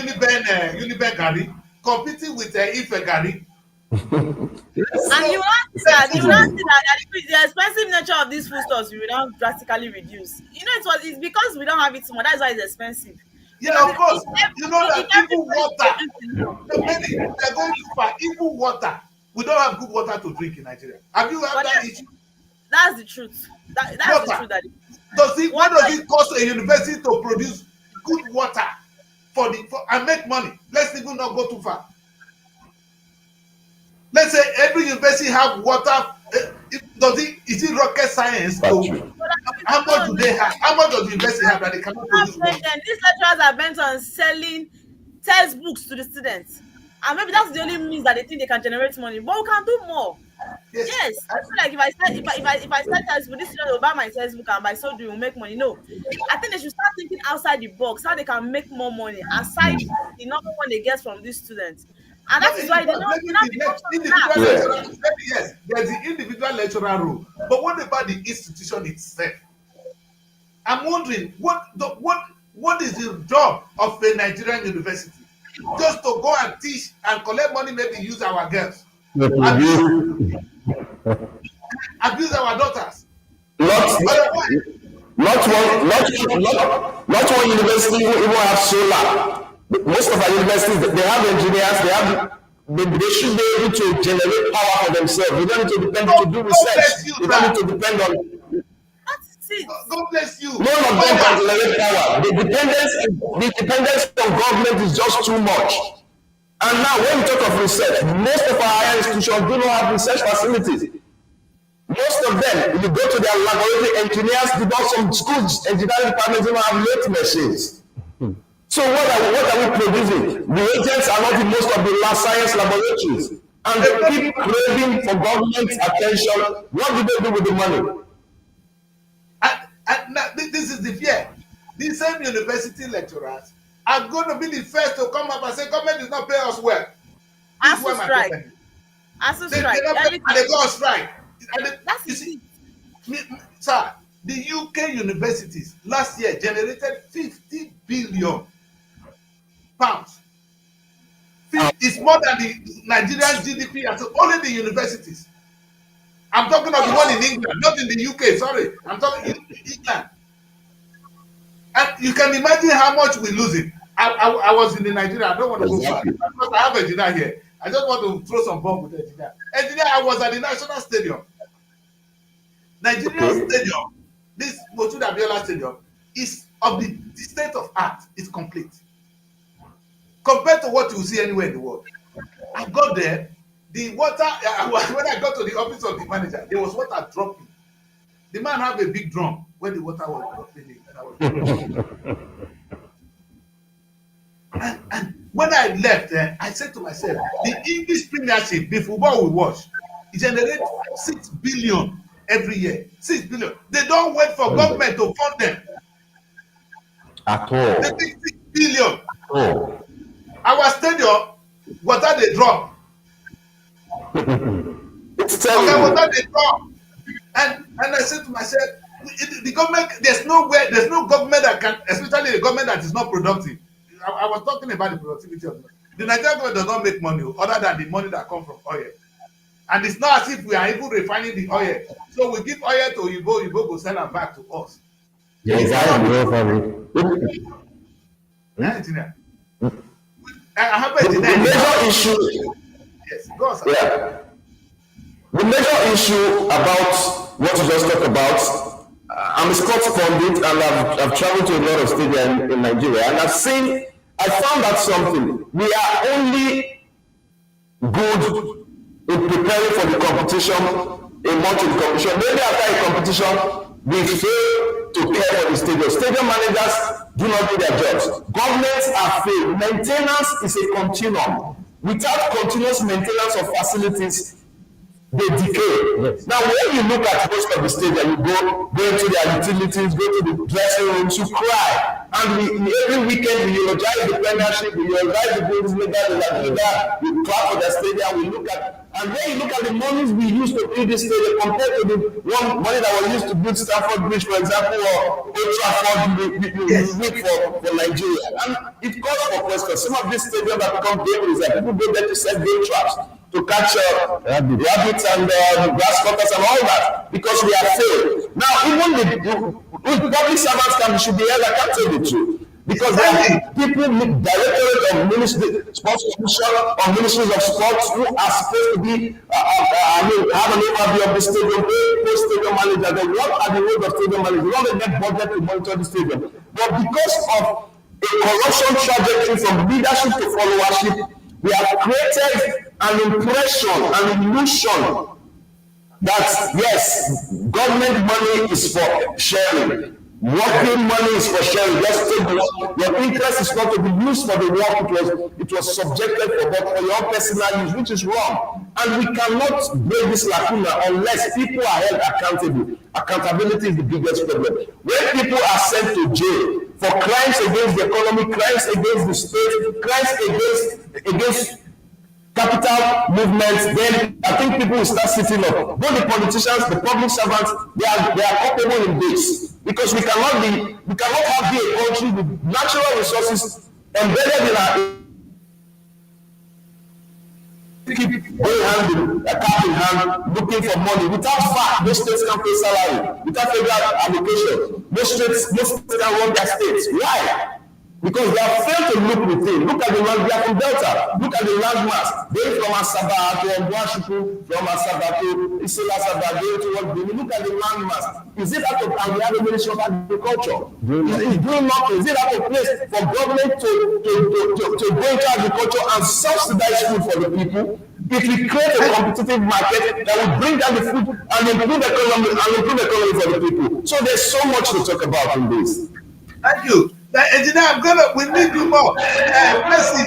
Speaker 1: Uniben Gari competing with Ife Gari.
Speaker 4: And you
Speaker 2: Yes.
Speaker 4: will not see that you will not see that the expensive nature of these foodstuffs will not drastically reduce. You know, it's because we don't have it more. That's why it's expensive.
Speaker 1: Yeah,
Speaker 4: Because
Speaker 1: of course. You know
Speaker 4: if
Speaker 1: that even
Speaker 4: everybody
Speaker 1: water,
Speaker 4: produces enough,
Speaker 1: many they're going too far. Even water, we don't have good water to drink in Nigeria. Have you had
Speaker 4: but
Speaker 1: that issue?
Speaker 4: that's the truth. That's the
Speaker 1: Water.
Speaker 4: truth. That
Speaker 1: What
Speaker 4: water
Speaker 1: does
Speaker 4: is
Speaker 1: it cost a university to produce good water and make money? Let's even not go too far. Let's say every university have water. Is it rocket science to
Speaker 2: Battery.
Speaker 1: how much
Speaker 4: no,
Speaker 1: do they have? How much does the university have that they cannot
Speaker 4: not
Speaker 1: produce
Speaker 4: paying
Speaker 1: water?
Speaker 4: them. These lecturers are bent on selling textbooks to the students. And maybe that's the only means that they think they can generate money. But we can do more.
Speaker 1: Yes.
Speaker 4: Yes. I feel like if I start textbook, this student will buy my textbook and by so doing will make money. No. I think they should start thinking outside the box, how they can make more money aside the number one they get from these students. And
Speaker 1: No,
Speaker 4: that is
Speaker 1: in
Speaker 4: why they
Speaker 1: fact,
Speaker 4: don't
Speaker 1: maybe
Speaker 4: they not
Speaker 1: the
Speaker 4: become so
Speaker 1: individual
Speaker 4: relaxed.
Speaker 2: Yeah.
Speaker 1: lecturer, maybe yes, there's the individual lecturer role. But what about the institution itself? I'm wondering what is the job of a Nigerian university? Just to go and teach and collect money, maybe use our girls,
Speaker 3: To
Speaker 1: abuse
Speaker 3: produce
Speaker 1: abuse our daughters.
Speaker 2: Not
Speaker 1: Otherwise,
Speaker 2: not one university even have solar. Most of our universities they have engineers, they should be able to generate power for themselves. We don't need to depend to do
Speaker 1: God bless
Speaker 2: research.
Speaker 1: you,
Speaker 2: We don't
Speaker 1: sir.
Speaker 2: need to depend on
Speaker 4: That's it.
Speaker 1: God bless you.
Speaker 2: none of them can generate power. The dependence on government is just too much. And now when we talk of research, most of our higher institutions do not have research facilities. Most of them, if you go to their laboratory engineers, some schools, engineering departments don't have late machines. So what are we producing? Reagents are not in most of the lab science laboratories. And they keep craving for government attention. What do they do with the money?
Speaker 1: And now, this is the fear. These same university lecturers are going to be the first to come up and say, government is not paying us well. This is
Speaker 4: ASUU
Speaker 1: where my
Speaker 4: strike.
Speaker 1: problem is.
Speaker 4: ASUU
Speaker 1: They
Speaker 4: strike.
Speaker 1: not pay
Speaker 4: Everything.
Speaker 1: and they go on strike.
Speaker 4: That
Speaker 1: You
Speaker 4: is
Speaker 1: see,
Speaker 4: it.
Speaker 1: sir, the UK universities last year generated 50 billion pounds. It's more than the Nigerian GDP as only the universities. I'm talking of the one in England, not in the UK. Sorry, I'm talking England. And you can imagine how much we're losing. I was in the Nigeria. I don't want to go far
Speaker 2: Exactly.
Speaker 1: because I have engineer here. I just want to throw some bomb with the engineer. Engineer, I was at the National Stadium. Nigerian
Speaker 2: Okay.
Speaker 1: Stadium, this Motu Abiola Stadium, is of the state of art. It's complete compared to what you see anywhere in the world. I got there. The water, when I got to the office of the manager, there was water dropping. The man had a big drum when the water was dropping in. And when I left, I said to myself, the English Premiership, the football we watch, it generates 6 billion every year. 6 billion. They don't wait for government to fund them.
Speaker 3: At
Speaker 1: They
Speaker 3: all.
Speaker 1: take 6 billion.
Speaker 3: Oh.
Speaker 1: Our stadium, water they drop.
Speaker 2: It's
Speaker 1: Okay,
Speaker 2: terrible.
Speaker 1: water they drop. And I said to myself, the government, there's no government that can, especially the government that is not productive. I was talking about the productivity of the Nigerian government does not make money other than the money that comes from oil. And it's not as if we are even refining the oil. So we give oil to Yibo go sell them back to us.
Speaker 3: Yeah,
Speaker 1: It's not
Speaker 3: exactly.
Speaker 1: engineer. I have
Speaker 2: The
Speaker 1: engineer.
Speaker 2: major issue,
Speaker 1: Yes, go on, sir.
Speaker 2: yeah. The major issue about what you just talked about, I'm a sports pundit and I've traveled to a lot of stadiums in Nigeria and I found out something. We are only good in preparing for the competition, a month in competition. Maybe after a competition, we fail to care for the stadium. Stadium managers do not do their jobs. Governments are failed. Maintenance is a continuum. Without continuous maintenance of facilities, they decay.
Speaker 3: Yes.
Speaker 2: Now, when you look at most of the stadium, you go into their utilities, go to the dressing rooms, you cry. And every weekend we eulogize the Premiership, we eulogize the Bundesliga, the La Liga, we clap for the stadium, we look at, and when you look at the monies we used to build this stadium compared to the one money that was used to build Stamford Bridge, for example, or Old Trafford, we wait for Nigeria. And it calls for questions. Some of these stadiums that become dangerous, that people go there to set game traps, to catch rabbits and grasshoppers and all that, because we are failed. Now, even the public servants should be held accountable to, because there are people, directorate of ministry, sports commission or ministries of sports who are supposed to be, have an overview of the stadium, post stadium manager. Then what are the roles of stadium manager? What they get budget to monitor the stadium? But because of a corruption trajectory from leadership to followership, we have created an impression, an illusion that yes, government money is for sharing. Working money is for sharing. Just take the work. Your interest is not to be used for the work it was subjected for, but for your personal use, which is wrong. And we cannot break this lacuna unless people are held accountable. Accountability is the biggest problem. When people are sent to jail for crimes against the economy, crimes against the state, crimes against capital movements, then I think people will start sitting up. Both the politicians, the public servants, they are culpable in this, because we cannot have a country with natural resources embedded in our keep going cap in hand, looking for money. Without fact, no states can pay salary. Without federal allocation, no states can run their states. Why? Because they have failed to look within. Look at the land, they are from Delta. Look at the land mass. Going from Asaba to Obuashuku, from Asaba to Isila Asaba, going towards Benin. Look at the land mass. Is it out of, and we have a Ministry of Agriculture? Is doing nothing? Is it out of place for government to go into agriculture and subsidize food for the people? If we create a competitive market that will bring down the food and improve economy for the people. So there's so much to talk about in this.
Speaker 1: Thank you. Engineer, we need you more. Let's see.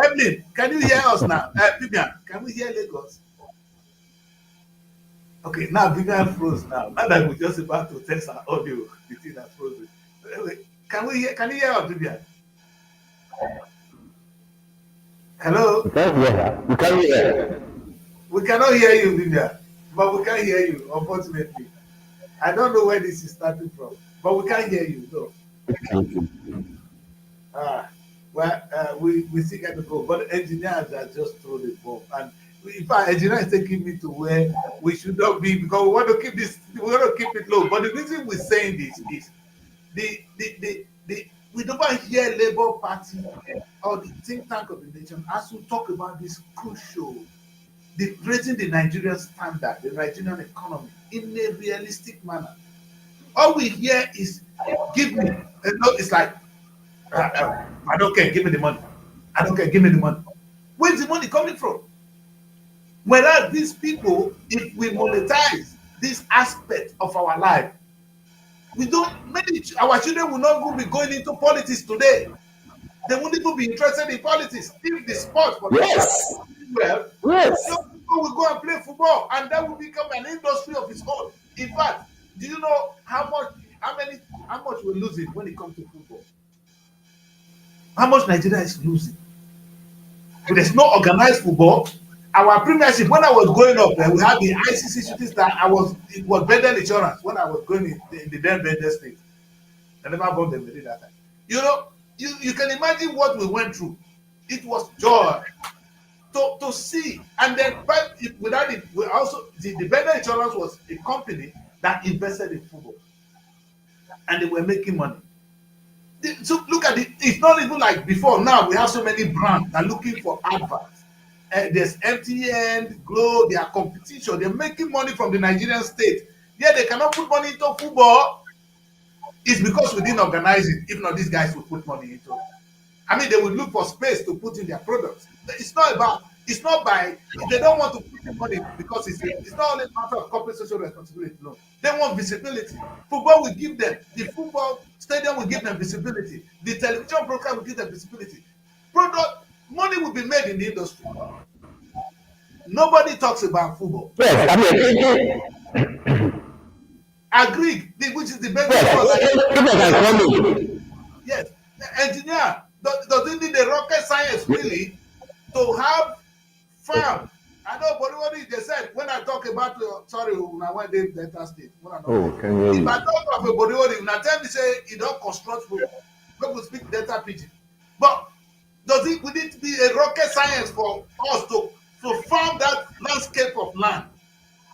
Speaker 1: Evelyn, can you hear us now? Vivian, can we hear Lagos? Okay, now Vivian froze now. Now that we're just about to test our audio, the thing that's frozen. Anyway, can you hear us, Vivian? Hello?
Speaker 3: You can't hear her. You can't hear her.
Speaker 1: We cannot hear you, Vivian, but we can hear you, unfortunately. I don't know where this is starting from, but we can't hear you, though.
Speaker 3: Thank you.
Speaker 1: We still got to go, but engineers are just throw the bomb, and in fact, engineer is taking me to where we should not be, because we want to keep this, we want to keep it low. But the reason we're saying this is we don't hear Labour Party or the think tank of the nation as we talk about this crucial, raising the Nigerian standard, the Nigerian economy in a realistic manner. All we hear is give me. It's like I don't care, give me the money. I don't care, give me the money. Where's the money coming from? Whereas these people, if we monetize this aspect of our life, our children will not even be going into politics today. They won't even be interested in politics. If the sport, for instance,
Speaker 2: Yes.
Speaker 1: is well,
Speaker 2: Yes.
Speaker 1: young people will go and play football, and that will become an industry of its own. In fact, do you know how much we're losing when it comes to football? How much Nigeria is losing? But there's no organized football. Our premiership, when I was growing up, we had the ICC shooting star. It was better insurance when I was going in the then better state. I never bought them at that time. You know, you can imagine what we went through. It was joy to see. And then, but without it, we also, the better insurance was a company that invested in football. And they were making money. So look at it. It's not even like before. Now we have so many brands that are looking for adverts. There's MTN, Glow, their competition. They're making money from the Nigerian state. Yeah, they cannot put money into football. It's because we didn't organize it. If not, these guys would put money into it. I mean, they would look for space to put in their products. It's not by, they don't want to put in money because it's not only a matter of corporate social responsibility. No, they want visibility. Football will give them, the football stadium will give them visibility. The television program will give them visibility. Money will be made in the industry. Nobody talks about football.
Speaker 3: Yes, I mean,
Speaker 1: Agreed, which is the best. Yes, the engineer doesn't need a rocket science really to have farm. I know, but what they said when I talk about sorry, when I went in Delta State. If I talk of a body, when I tell me say you don't construct food, people speak Delta Pidgin. But would it be a rocket science for us to farm that landscape of land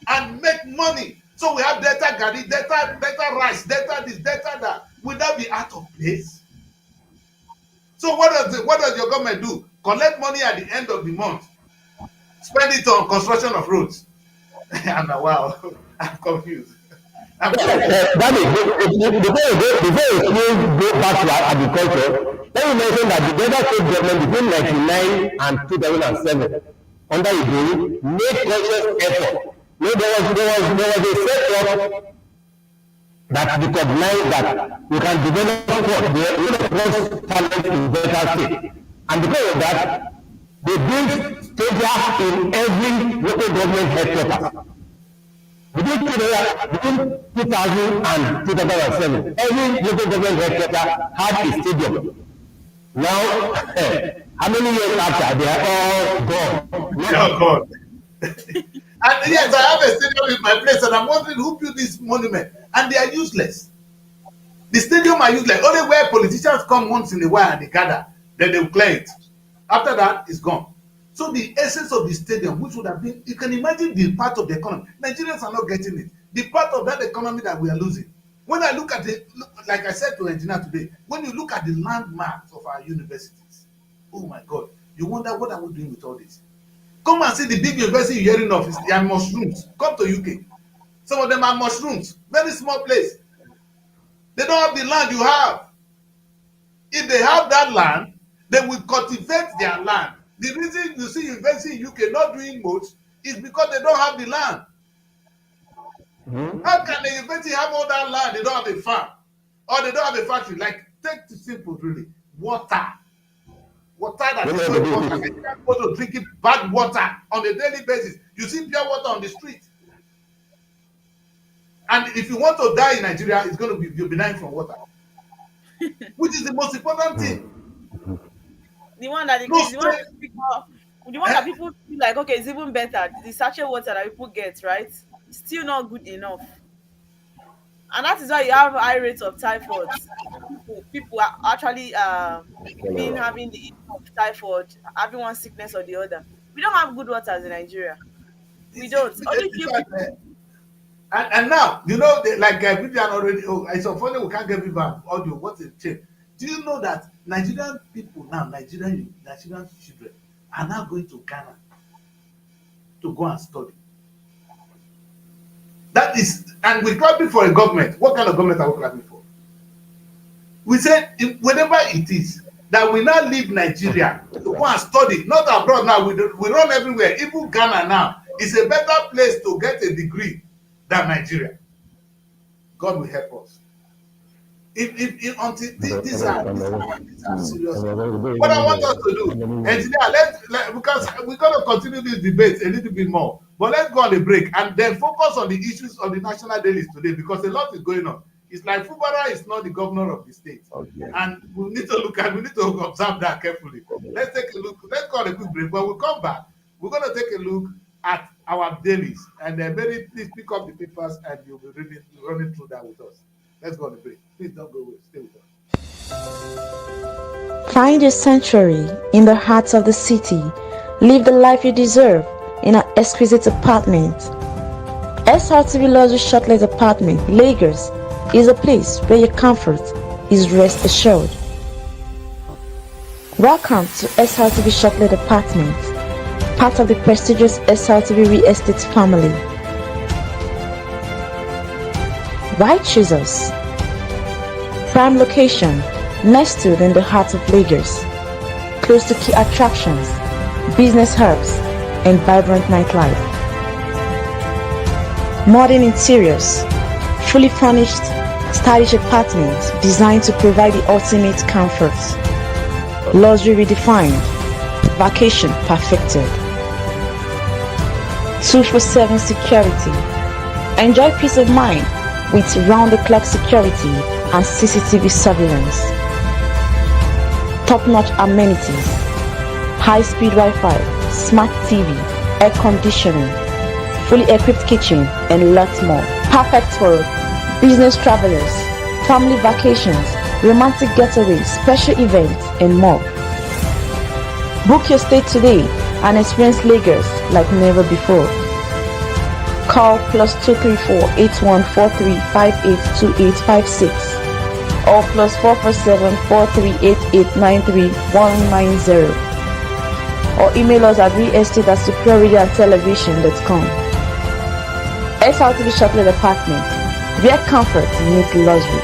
Speaker 1: and make money? So we have Delta Gari, Delta rice, Delta this, Delta that. Will that be out of place? So what does your government do? Collect money at the end of the month, spend it on construction of roads. And wow, I'm confused.
Speaker 3: that is, before you go back to agriculture, let me mention that the Delta State government between 1999 and 2007, under Igbo, made conscious effort. No, there was a setup that recognized that you can develop the talent in Delta State. And because of that, they built stadia in every local government headquarters. Between 2000 and 2007, every local government headquarters had a stadium. Now, how many years after, they are all gone?
Speaker 1: They are gone. And yes, I have a stadium in my place, and I'm wondering who built this monument. And they are useless. The stadium are useless. Only where politicians come once in a while and they gather, then they will clear it. After that, it's gone. So the essence of the stadium, which would have been, you can imagine the part of the economy. Nigerians are not getting it. The part of that economy that we are losing. When I look at it, like I said to engineer today, when you look at the landmarks of our universities, oh my God, you wonder what are we doing with all this? Come and see the big university you're hearing of. They are mushrooms. Come to UK. Some of them are mushrooms. Very small place. They don't have the land you have. If they have that land, they will cultivate their land. The reason you see university in UK not doing much is because they don't have the land. How can the university have all that land? They don't have a farm. Or they don't have a factory. Like, take the simple really. Water that is so important. You can't go to drinking bad water on a daily basis. You see pure water on the street. And if you want to die in Nigeria, it's going to be you'll be dying from water, which is the most important thing.
Speaker 4: The one that people feel like, okay, it's even better. The sachet water that people get, right? It's still not good enough. And that is why you have high rates of typhoid. People are actually having the typhoid, having one sickness or the other. We don't have good waters in Nigeria. We don't. Only few people.
Speaker 1: And now, you know, like Vivian already, it's unfortunate we can't get Vivian audio. What's the change? Do you know that Nigerian people now, Nigerian children, are now going to Ghana to go and study? That is, and we're clapping for a government. What kind of government are we clapping for? We say, whatever it is, that we now leave Nigeria to go and study, not abroad now, we run everywhere. Even Ghana now is a better place to get a degree than Nigeria. God will help us. If until these are serious. What I want us to do, engineer, because we're gonna continue this debate a little bit more, but let's go on a break and then focus on the issues of the national dailies today because a lot is going on. It's like Fubara is not the governor of the state, and we need to observe that carefully. Let's take a look. Let's go on a quick break. When we come back, we're gonna take a look at our dailies, and then maybe please pick up the papers and you'll be running through that with us. Let's go on the break. Please don't go away. Stay with us.
Speaker 5: Find your sanctuary in the heart of the city. Live the life you deserve in an exquisite apartment. Srtv Luxury Shortlet Apartment, Lagos, is a place where your comfort is rest assured. Welcome to Srtv Shortlet Apartment, part of the prestigious Srtv Real Estate family. Why choose us? Prime location, nestled in the heart of Lagos, close to key attractions, business hubs, and vibrant nightlife. Modern interiors, fully furnished, stylish apartments designed to provide the ultimate comfort. Luxury redefined, vacation perfected. 24/7 security. Enjoy peace of mind with round-the-clock security and CCTV surveillance. Top-notch amenities, high-speed Wi-Fi, smart TV, air conditioning, fully equipped kitchen, and lots more. Perfect for business travelers, family vacations, romantic getaways, special events, and more. Book your stay today and experience Lagos like never before. Call +234 8143 582856 or +447 4388 93190 or email us at realestate@superiorradiotelevision.com. Srtv Shortlet Apartment, where comfort meets luxury.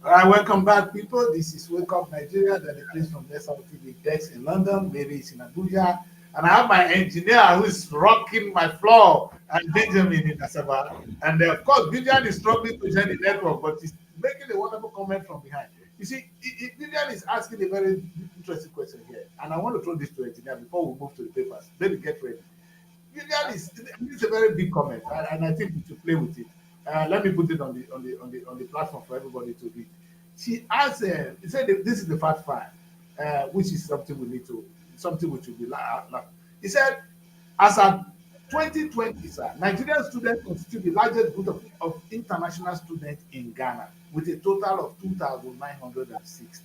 Speaker 1: All right, welcome back, people. This is Wake Up Nigeria, that is placed from SRTV Dex in London. Mary is in Abuja. And I have my engineer who is rocking my floor, and Benjamin in Asaba. And of course, Vivian is struggling to join the network, but he's making a wonderful comment from behind. You see, Vivian is asking a very interesting question here. And I want to throw this to engineer before we move to the papers. Let me get ready. Vivian is a very big comment, and I think we should play with it. Let me put it on the platform for everybody to read. She asked, he said, this is the fact file, which is something we should be laughing. He said, as of 2020, sir, Nigerian students constitute the largest group of international students in Ghana, with a total of 2,960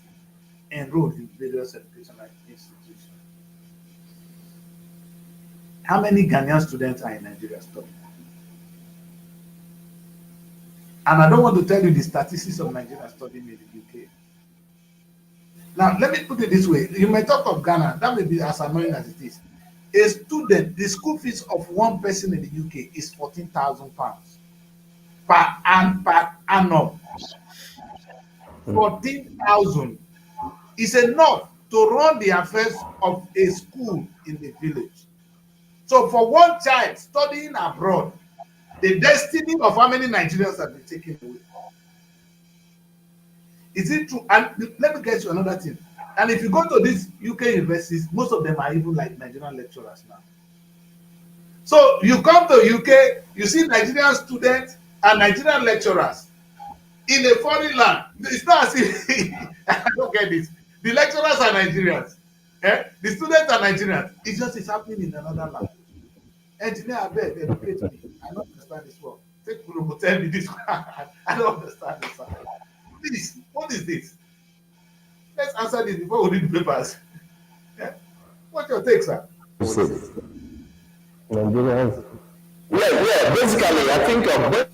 Speaker 1: enrolled in various educational institutions. How many Ghanaian students are in Nigeria studying? And I don't want to tell you the statistics of Nigeria studying in the UK. Now, let me put it this way. You may talk of Ghana, that may be as annoying as it is. A student, the school fees of one person in the UK is £14,000 per annum. 14,000 is enough to run the affairs of a school in the village. So for one child studying abroad, the destiny of how many Nigerians have been taken away. Is it true? And let me get you another thing. And if you go to these UK universities, most of them are even like Nigerian lecturers now. So you come to UK, you see Nigerian students and Nigerian lecturers in a foreign land. It's not as if I don't get this. The lecturers are Nigerians. The students are Nigerians. It's just it's happening in another land. Engineer, I beg, educate me. I don't understand this one. Take Kurubu, tell me this one. I don't understand this one. Please, what is this? Let's answer this before we read the papers. What's your take, sir?
Speaker 3: Nigerians.
Speaker 2: Yeah, basically, I think of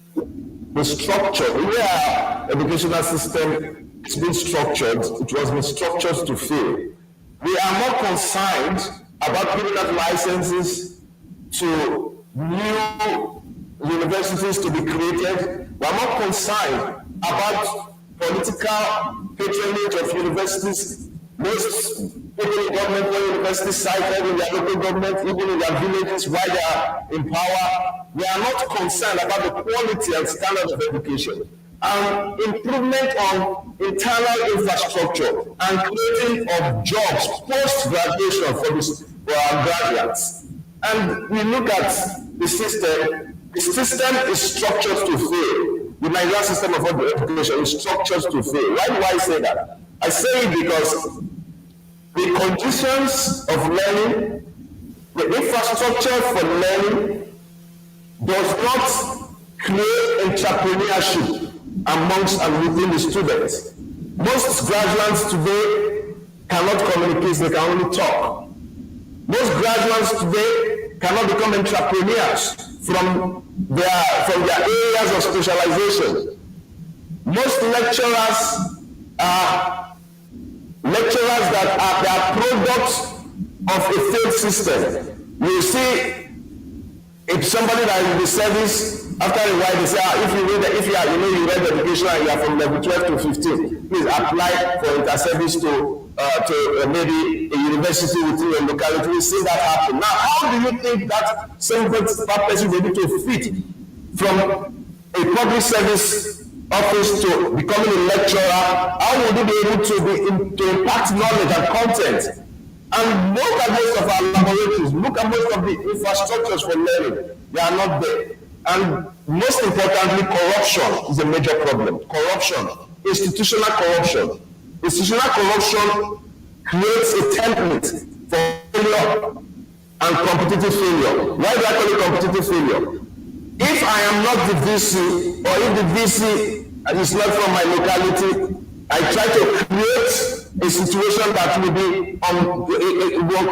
Speaker 2: the structure, the way our educational system is being structured, it was been structured to fail. We are more concerned about giving out licenses to new universities to be created. We are more concerned about political patronage of universities Most people in government, when university cited in their local government, even in their villages, while they are in power, they are not concerned about the quality and standard of education. And improvement on internal infrastructure and creating of jobs post-graduation for our graduates. And we look at the system is structured to fail. The Nigerian system of education is structured to fail. Why do I say that? I say it because the conditions of learning, the infrastructure for learning does not create entrepreneurship amongst and within the students. Most graduates today cannot communicate, they can only talk. Most graduates today cannot become entrepreneurs from their areas of specialization. Most lecturers are lecturers that are products of a failed system. You see, if somebody that is in the service, after a while they say, if you read education and you are from level 12 to 15, please apply for inter-service to maybe a university within your locality. We see that happen. Now, how do you think that same person is able to fit from a public service office to becoming a lecturer? How would you be able to impact knowledge and content? And look at most of our laboratories, look at most of the infrastructures for learning, they are not there. And most importantly, corruption is a major problem. Corruption, institutional corruption. Institutional corruption creates a template for failure and competitive failure. Why do I call it competitive failure? If I am not the VC, or if the VC is not from my locality, I try to create a situation that will be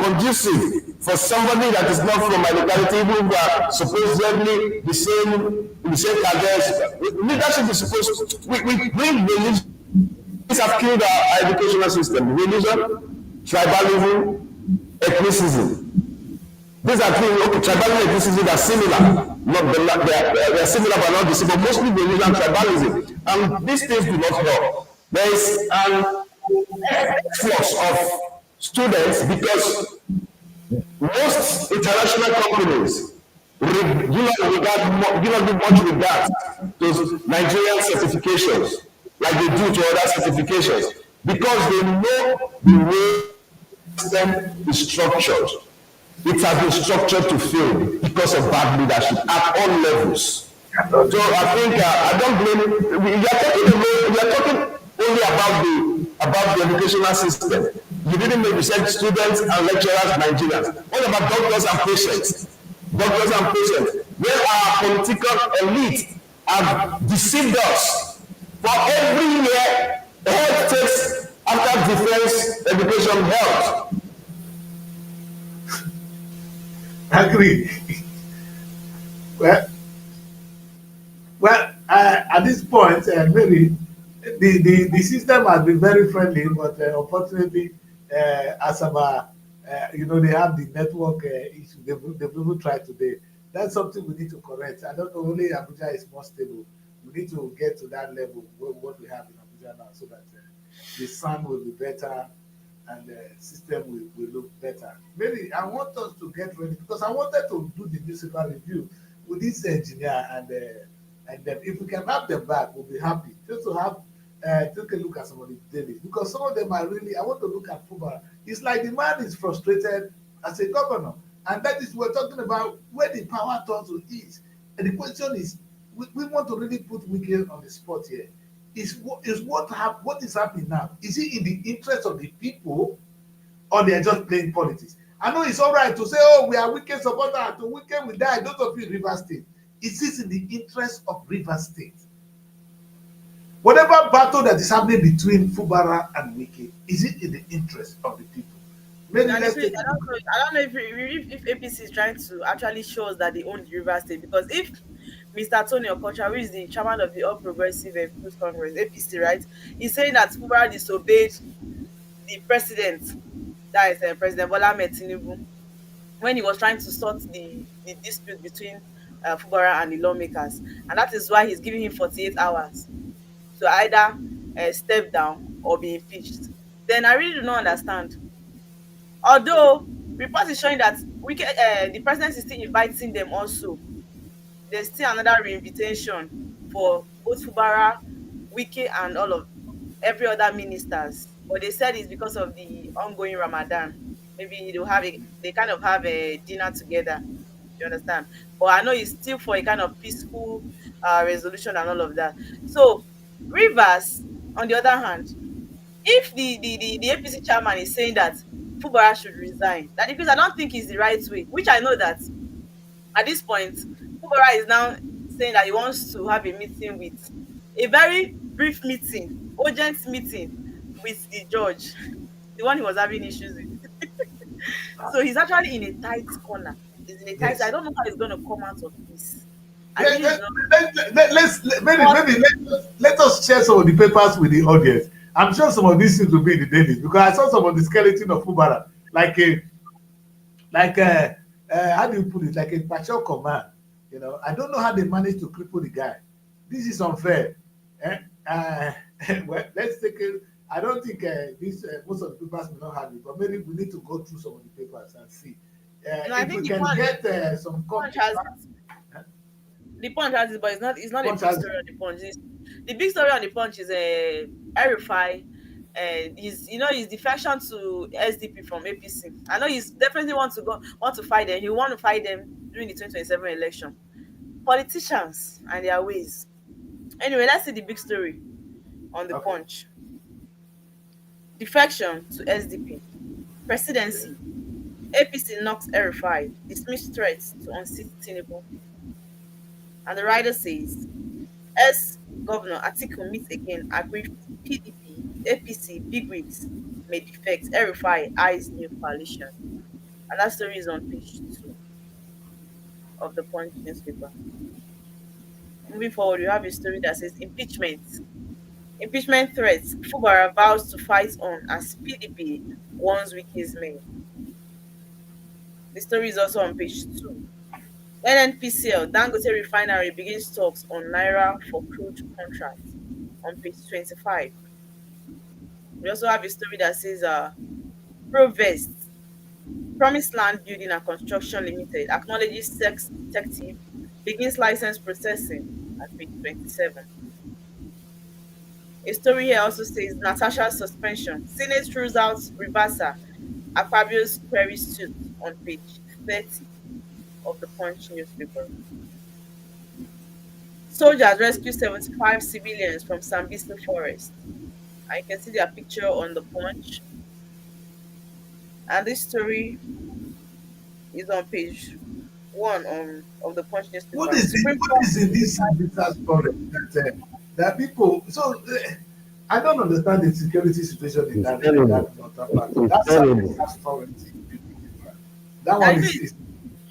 Speaker 2: conducive for somebody that is not from my locality, even if we are supposedly the same careers. Leadership is supposed to, we bring religion. These have killed our educational system. Religion, tribalism, ethnicism. These are things, okay, tribalism and ethnicism are similar. They are similar but not the same, but mostly religion and tribalism. And these things do not help. There is an influx of students because most international companies do not do much regard to Nigerian certifications like they do to other certifications because they know the way the system is structured. It has been structured to fail because of bad leadership at all levels. So I think I don't blame. We are talking only about the educational system. You didn't make, you said students and lecturers, Nigerians. What about doctors and patients? Doctors and patients. Where our political elite have deceived us. For every year, health takes after defense, education, health.
Speaker 1: Agree. well, at this point, maybe the system has been very friendly, but unfortunately, as about they have the network issue. They've even tried today. That's something we need to correct. I don't know. Only Abuja is more stable. We need to get to that level what we have in Abuja now, so that the sound will be better and the system will look better. Maybe I want us to get ready because I wanted to do the musical review with this engineer and then if we can have them back, we'll be happy. Just to have take a look at some of the dailies because some of them are really. I want to look at Fubara. It's like the man is frustrated as a governor, and that is we're talking about where the power tussle is. And the question is, we want to really put Wike on the spot here. What is happening now? Is it in the interest of the people, or they are just playing politics? I know it's all right to say, "Oh, we are Wike supporter. To Wike we die." Those of you in Rivers State, is this in the interest of Rivers State? Whatever battle that is happening between Fubara and Wike, is it in the interest of the people? Maybe
Speaker 4: And
Speaker 1: let's
Speaker 4: if
Speaker 1: take
Speaker 4: I don't know if APC is trying to actually show us that they own the River State, because if Mr. Tony Okocha, who is the chairman of the All Progressive People's Congress (APC), right, he's saying that Fubara disobeyed the president, that is President Bola Ahmed Tinubu, when he was trying to sort the dispute between Fubara and the lawmakers, and that is why he's giving him 48 hours to either step down or be impeached. then I really do not understand. Although reports is showing that the president is still inviting them also. There's still another re-invitation for both Fubara, Wike, and all of every other ministers. But they said it's because of the ongoing Ramadan. Maybe they kind of have a dinner together. You understand? But I know it's still for a kind of peaceful resolution and all of that. So Rivers, on the other hand, if the APC chairman is saying that Fubara should resign, that because I don't think is the right way, which I know that at this point, Fubara is now saying that he wants to have a meeting with a very brief meeting, urgent meeting with the judge, the one he was having issues with. So he's actually in a tight corner. He's in a tight. I
Speaker 1: Yes.
Speaker 4: don't know how he's going to come out of this. I
Speaker 1: Yeah,
Speaker 4: really do not. But
Speaker 1: maybe let us share some of the papers with the audience. I'm sure some of these things will be in the daily because I saw some of the skeleton of Fubara, like a how do you put it, like a patrol command. I don't know how they managed to cripple the guy. This is unfair. Eh? Well, let's take it. I don't think most of the papers may not have it, but maybe we need to go through some of the papers and see
Speaker 4: no, I
Speaker 1: if we
Speaker 4: think
Speaker 1: can get some
Speaker 4: punch
Speaker 1: copies.
Speaker 4: has the punch has it, but it's not a
Speaker 1: Punch
Speaker 4: big
Speaker 1: has
Speaker 4: story on the punch. The big story on the punch is a Erify, and his defection to SDP from APC. I know he's definitely want to fight them. He want to fight them during the 2027 election. Politicians and their ways. Anyway, let's see the big story on the
Speaker 1: Okay.
Speaker 4: punch. Defection to SDP.
Speaker 1: Okay.
Speaker 4: Presidency. APC knocks Erify. Dismissed threats to unseat Tinubu. And the writer says, as Governor Atiku meets again, aggrieved PDP, APC, bigwigs may defect, Erify eyes new coalition. And that story is on page 2 of the Punch newspaper. Moving forward, we have a story that says impeachment. Impeachment threats. Fubara vows to fight on as PDP warns Wiki's men. The story is also on page 2. NNPCL, Dangote Refinery begins talks on Naira for crude contract on page 25. We also have a story that says Provest, Promised Land Building and Construction Limited, acknowledges sex detective, begins license processing at page 27. A story here also says Natasha's suspension, Senate rules out reverser, Akpabio's query suit on page 30 of the Punch newspaper. Soldiers rescue 75 civilians from Sambisa forest. I can see their picture on the Punch. And this story is on page 1 of the Punch
Speaker 1: What
Speaker 4: newspaper.
Speaker 1: is it?
Speaker 4: Supreme
Speaker 1: What
Speaker 4: Court
Speaker 1: is in this business forest that people? So I don't understand the security situation in
Speaker 3: It's
Speaker 1: that
Speaker 3: terrible.
Speaker 1: northern part.
Speaker 3: It's
Speaker 1: That's a
Speaker 3: terrible.
Speaker 1: business forest. That
Speaker 4: I
Speaker 1: one
Speaker 4: know
Speaker 1: is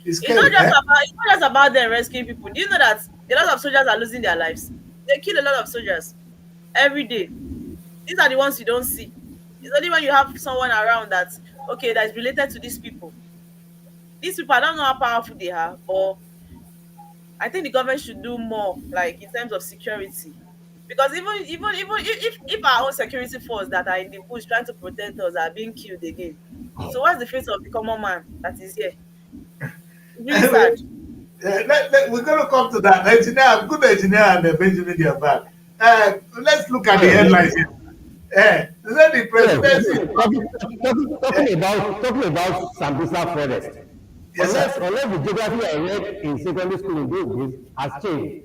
Speaker 4: it's not
Speaker 1: scary.
Speaker 4: just
Speaker 1: Eh?
Speaker 4: about them rescuing people. Do you know that a lot of soldiers are losing their lives? They kill a lot of soldiers every day. These are the ones you don't see. It's only when you have someone around that is related to these people. These people, I don't know how powerful they are, but I think the government should do more, like in terms of security. Because even if our own security force that are in the bush trying to protect us are being killed again, so what's the fate of the common man that is here? It's really
Speaker 1: Anyway,
Speaker 4: sad.
Speaker 1: we're going to come to that. Engineer, good engineer, and Benjamin, they are back. Let's look at the
Speaker 3: Yes,
Speaker 1: headlines here. Is that the
Speaker 3: yes.
Speaker 1: presidency?
Speaker 3: Talking about Sambisa Forest.
Speaker 1: Yes, sir.
Speaker 3: Unless the geography I read in secondary school in those days has changed.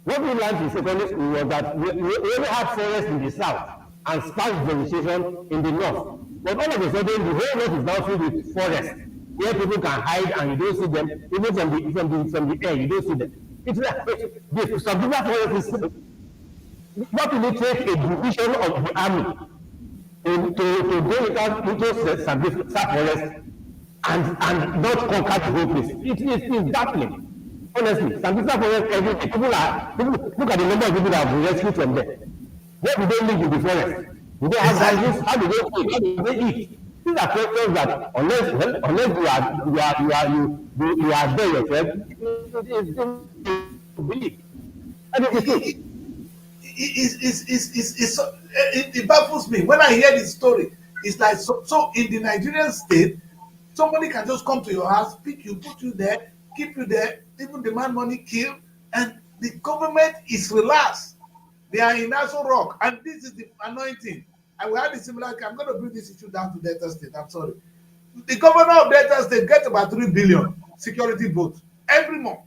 Speaker 3: What we learned in secondary school was that we only had forest in the south and sparse vegetation in the north. But all of a sudden, the whole north is now filled with forest, where people can hide and you don't see them, even from the air, you don't see them. It's like the Sambisa Forest is what will it take a division of the army to go into Sambisa Forest and not conquer the whole place. It's baffling. Honestly, Sambisa Forest, people look at the number of people that have been rescued from there. Where do they live in the forest? Do they have
Speaker 1: Exactly.
Speaker 3: houses? How do they feed? How do they eat? These are questions that unless you are there yourself, it's to believe. And it is true.
Speaker 1: it baffles me when I hear this story. It's like so in the Nigerian state, somebody can just come to your house, pick you, put you there, keep you there, even demand money, kill, and the government is relaxed. They are in Aso Rock, and this is the anointing. And we had a similar. I'm going to bring this issue down to Delta State. I'm sorry. The governor of Delta State gets about 3 billion security votes every month.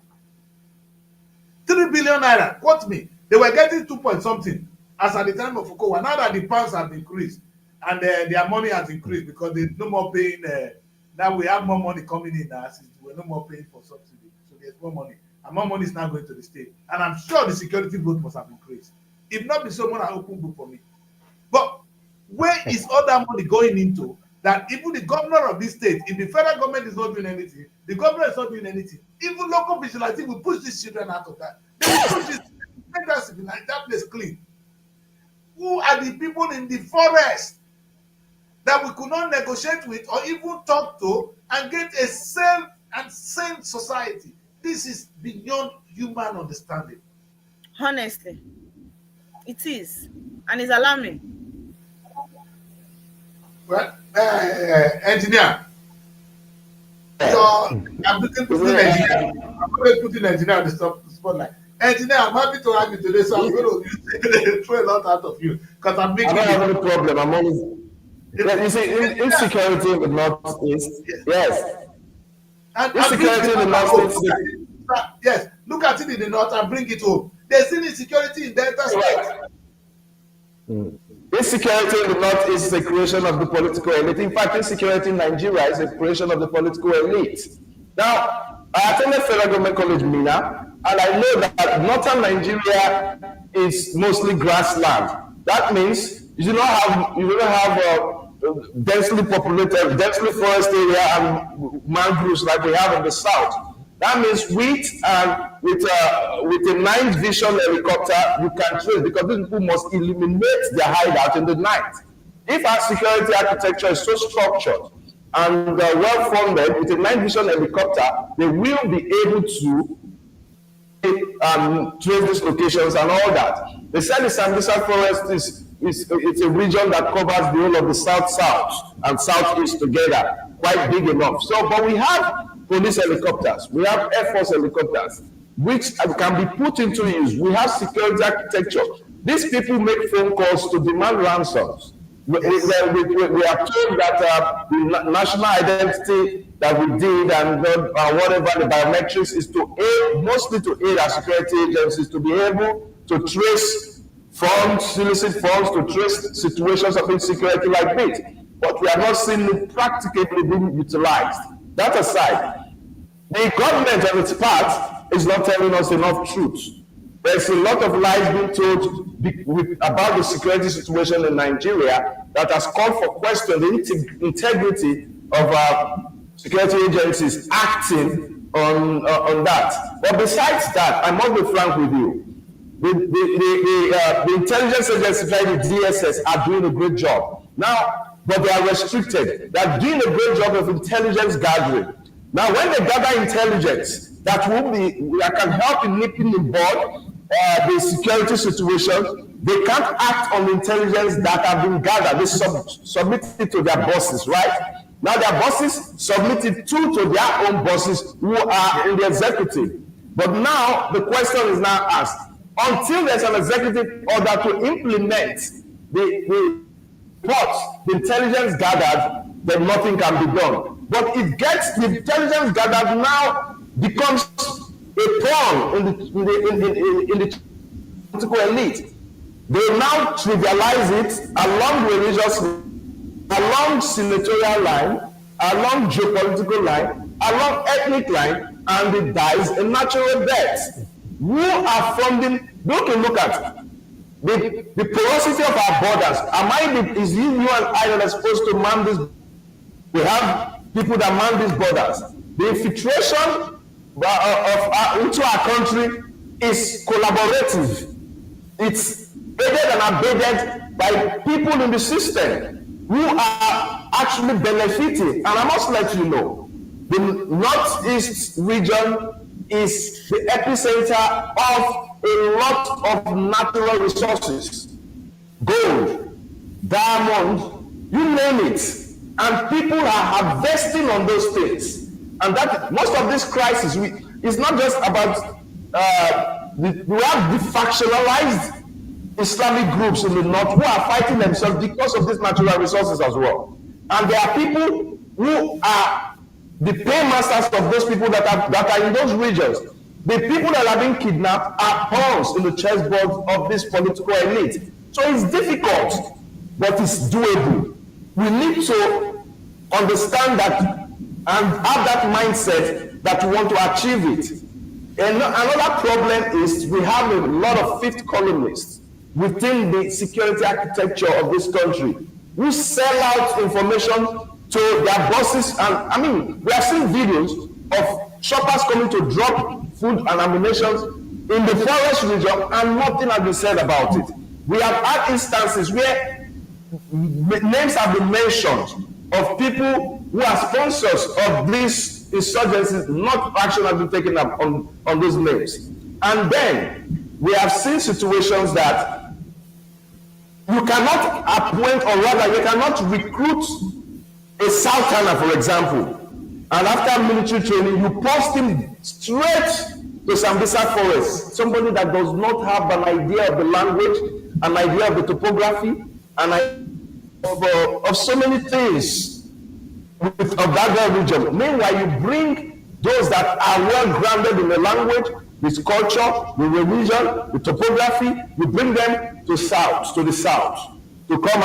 Speaker 1: 3 billion naira. Quote me. They were getting 2 point something as at the time of Fukowa. Now that the pounds have increased and their money has increased because they no more paying. Now we have more money coming in now. We're no more paying for subsidy, so there's more money, and more money is now going to the state. And I'm sure the security vote must have increased. If not, be someone an open book for me. But where is all that money going into? That even the governor of this state, if the federal government is not doing anything, the governor is not doing anything, even local vigilante will push these children out of that. They will push this, make that place clean. Who are the people in the forest that we could not negotiate with or even talk to and get a safe and sane society? This is beyond human understanding.
Speaker 4: Honestly, it is, and it's alarming.
Speaker 1: Well, engineer, I'm putting engineer. I'm going to put engineer on the spotlight. Engineer, I'm happy to have you today, so I'm going to throw a lot out of you because I'm making.
Speaker 2: I don't have any problem. I'm always. Yeah, you see, insecurity in the Northeast. Yes.
Speaker 1: And
Speaker 2: insecurity in the Northeast.
Speaker 1: Yes, look at it in the north and bring it home. There's still insecurity in Delta State.
Speaker 2: Insecurity in the North is the creation of the political elite. In fact, insecurity in Nigeria is the creation of the political elite. Now, I attended Federal Government College, Mina, and I know that northern Nigeria is mostly grassland. That means you do not have densely populated, densely forested area and mangroves like we have in the south. That means with a night vision helicopter, you can trace, because these people must eliminate their hideout in the night. If our security architecture is so structured and well funded, with a night vision helicopter, they will be able to trace these locations and all that. They said the Sambisa forest it's a region that covers the whole of the south and southeast together, quite big enough. So, but we have police helicopters, we have Air Force helicopters, which can be put into use. We have security architecture. These people make phone calls to demand ransoms. We are told that the national identity that we did and whatever the biometrics is to aid, mostly to aid our security agencies to be able to trace funds, solicit funds, to trace situations of insecurity like this. But we are not seeing it practically being utilized. That aside, the government on its part is not telling us enough truth. There's a lot of lies being told about the security situation in Nigeria that has called for question the integrity of our security agencies acting on that. But besides that, I must be frank with you. The intelligence agencies like the DSS are doing a great job. Now, but they are restricted. They are doing a great job of intelligence gathering. Now, when they gather intelligence that can help in nipping in bud the security situation, they can't act on the intelligence that have been gathered. They submit it to their bosses, right? Now their bosses submit it to their own bosses who are in the executive. But now the question is now asked, until there's an executive order to implement the reports, the intelligence gathered, then nothing can be done. But the intelligence gathered now becomes a pawn in the political elite. They now trivialize it along religious, along senatorial line, along geopolitical line, along ethnic line, and it dies a natural death. Who are funding? Look at the porosity of our borders. Is you and I that are supposed to man this? We have people that man these borders. The infiltration into our country is collaborative. It's aided and abetted by people in the system who are actually benefiting. And I must let you know, the Northeast region is the epicenter of a lot of natural resources, gold, diamond, you name it. And people are harvesting on those things. And that most of this crisis is not just about we have defactionalized Islamic groups in the north who are fighting themselves because of these natural resources as well. And there are people who are the paymasters of those people that are in those regions. The people that are being kidnapped are pawns in the chessboard of this political elite. So it's difficult, but it's doable. We need to understand that and have that mindset that we want to achieve it. And another problem is we have a lot of fifth columnists within the security architecture of this country who sell out information to their bosses. And I mean, we have seen videos of shoppers coming to drop food and ammunition in the forest region and nothing has been said about it. We have had instances where names have been mentioned of people who are sponsors of these insurgencies, not action has been taken up on those names. And then we have seen situations that you cannot appoint, or rather you cannot recruit a Southerner, for example, and after military training you post him straight to Sambisa Forest, somebody that does not have an idea of the language, an idea of the topography, an idea of so many things of that region. Meanwhile, you bring those that are well grounded in the language, the culture, the religion, the topography, you bring them to the south, to come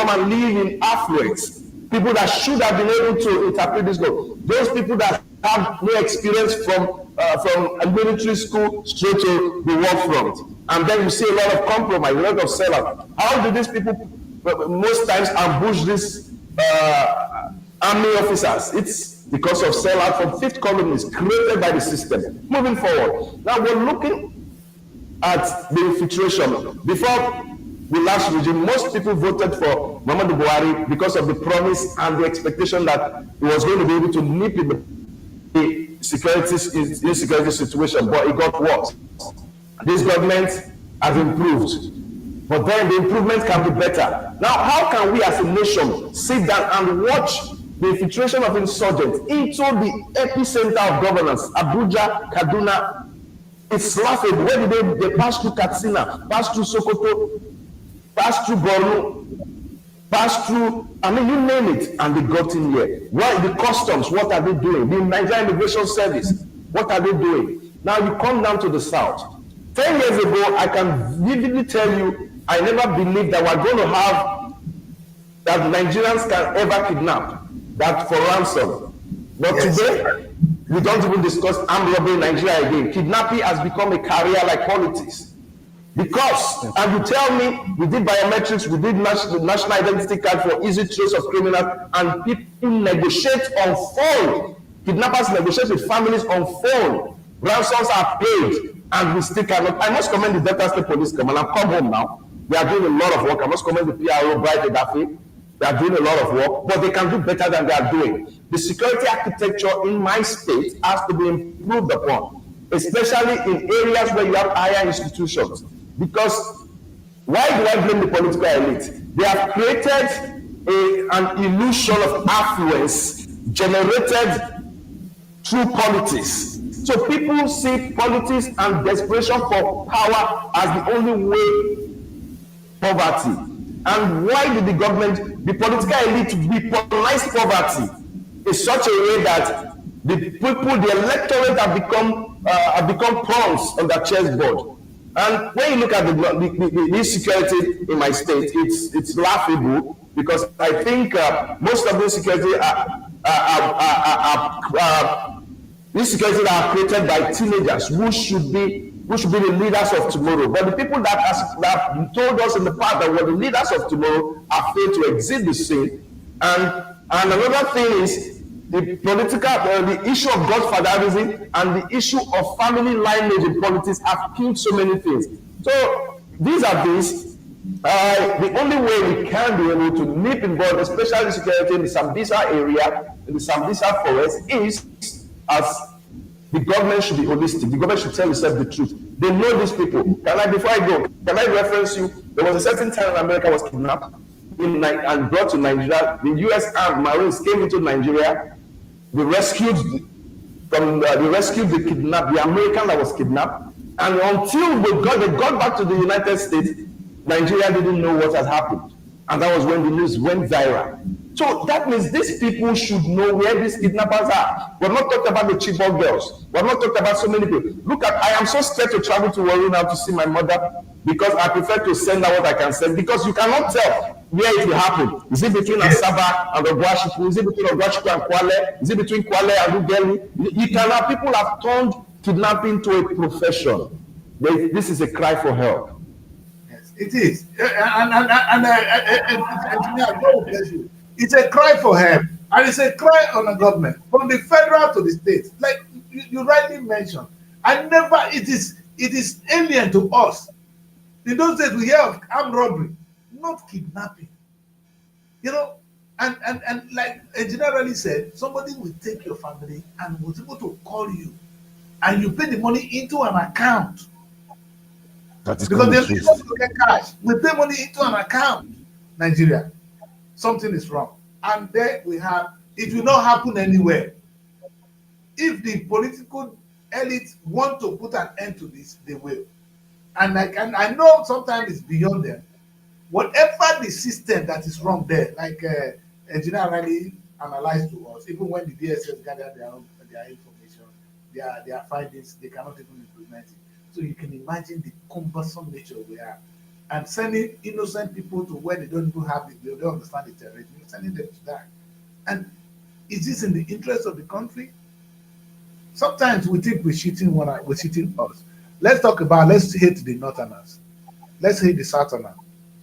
Speaker 2: and live in affluence. People that should have been able to interpret this law. Those people that have no experience from a military school straight to the war front. And then you see a lot of compromise, a lot of sellout. How do these people most times ambush these army officers? It's because of sellout from fifth columnists created by the system. Moving forward, now we're looking at the infiltration. Before the last regime, most people voted for Muhammadu Buhari because of the promise and the expectation that he was going to be able to nip in the insecurity situation, but it got worse. This government has improved, but then the improvement can be better. Now, how can we as a nation sit down and watch the infiltration of insurgents into the epicenter of governance, Abuja, Kaduna? It's laughable. Where did they pass through Katsina, pass through Sokoto, pass through Borno, pass through, I mean, you name it, and they got in here. Why? The customs, what are they doing? The Nigerian Immigration Service, what are they doing? Now you come down to the south. 10 years ago, I can vividly tell you, I never believed that we're going to have, that Nigerians can ever kidnap, that for ransom. But yes, today, we don't even discuss armed robbery in Nigeria again. Kidnapping has become a career like politics. Because, and you tell me, we did biometrics, we did national identity card for easy trace of criminals, and people negotiate on phone. Kidnappers negotiate with families on phone. Ransoms are paid, and we still cannot. I must commend the Delta State Police Command. I've come home now. They are doing a lot of work. I must commend the PRO, Bright Edafe. They are doing a lot of work, but they can do better than they are doing. The security architecture in my state has to be improved upon, especially in areas where you have higher institutions. Because why do I blame the political elite? They have created an illusion of affluence generated through politics. So people see politics and desperation for power as the only way poverty. And why did the government, the political elite, weaponize poverty in such a way that the people, the electorate have become pawns on the chessboard? And when you look at the insecurity in my state, it's laughable, because I think most of the insecurity insecurity that are created by teenagers who should be the leaders of tomorrow. But the people that have told us in the past that we're the leaders of tomorrow are failed to exit the scene. And another thing is the the issue of godfatherism and the issue of family lineage in politics have killed so many things. So these are things. The only way we can be able to nip in bud, especially security in the Sambisa area, in the Sambisa forest, is as The government should be holistic. The government should tell itself the truth. They know these people. Before I go, can I reference you? There was a certain time when America was kidnapped and brought to Nigeria. The U.S. armed Marines came into Nigeria. They rescued the kidnapped, the American that was kidnapped. And until they got back to the United States, Nigeria didn't know what had happened. And that was when the news went viral. So that means these people should know where these kidnappers are. We're not talking about the Chibok girls. We're not talking about so many people. Look I am so scared to travel to Warri now to see my mother, because I prefer to send her what I can send, because you cannot tell where it will happen. Is it between Asaba and Ogwashiku? Is it between Ogwashiku and Kwale? Is it between Kwale and Ugeli? You cannot. People have turned kidnapping to a profession. This is a cry for help.
Speaker 1: It is, it's a cry for help, and it's a cry on the government, from the federal to the state. Like you rightly mentioned, it is alien to us. In those days, we hear of armed robbery, not kidnapping. And like Engineer Rally said, somebody will take your family and was able to call you, and you pay the money into an account.
Speaker 2: That is
Speaker 1: because they're supposed to get cash. We pay money into an account. Nigeria, something is wrong. And there we have, it will not happen anywhere. If the political elite want to put an end to this, they will. And I know sometimes it's beyond them. Whatever the system that is wrong there, like Engineer Rally analyzed to us, even when the DSS gather their information, their findings, they cannot even implement it. So you can imagine the cumbersome nature we are. And sending innocent people to where they don't even have it, they don't understand the terrorism, you're sending them to die. And is this in the interest of the country? Sometimes we think we're cheating us. Let's hate the Northerners. Let's hate the Southerners.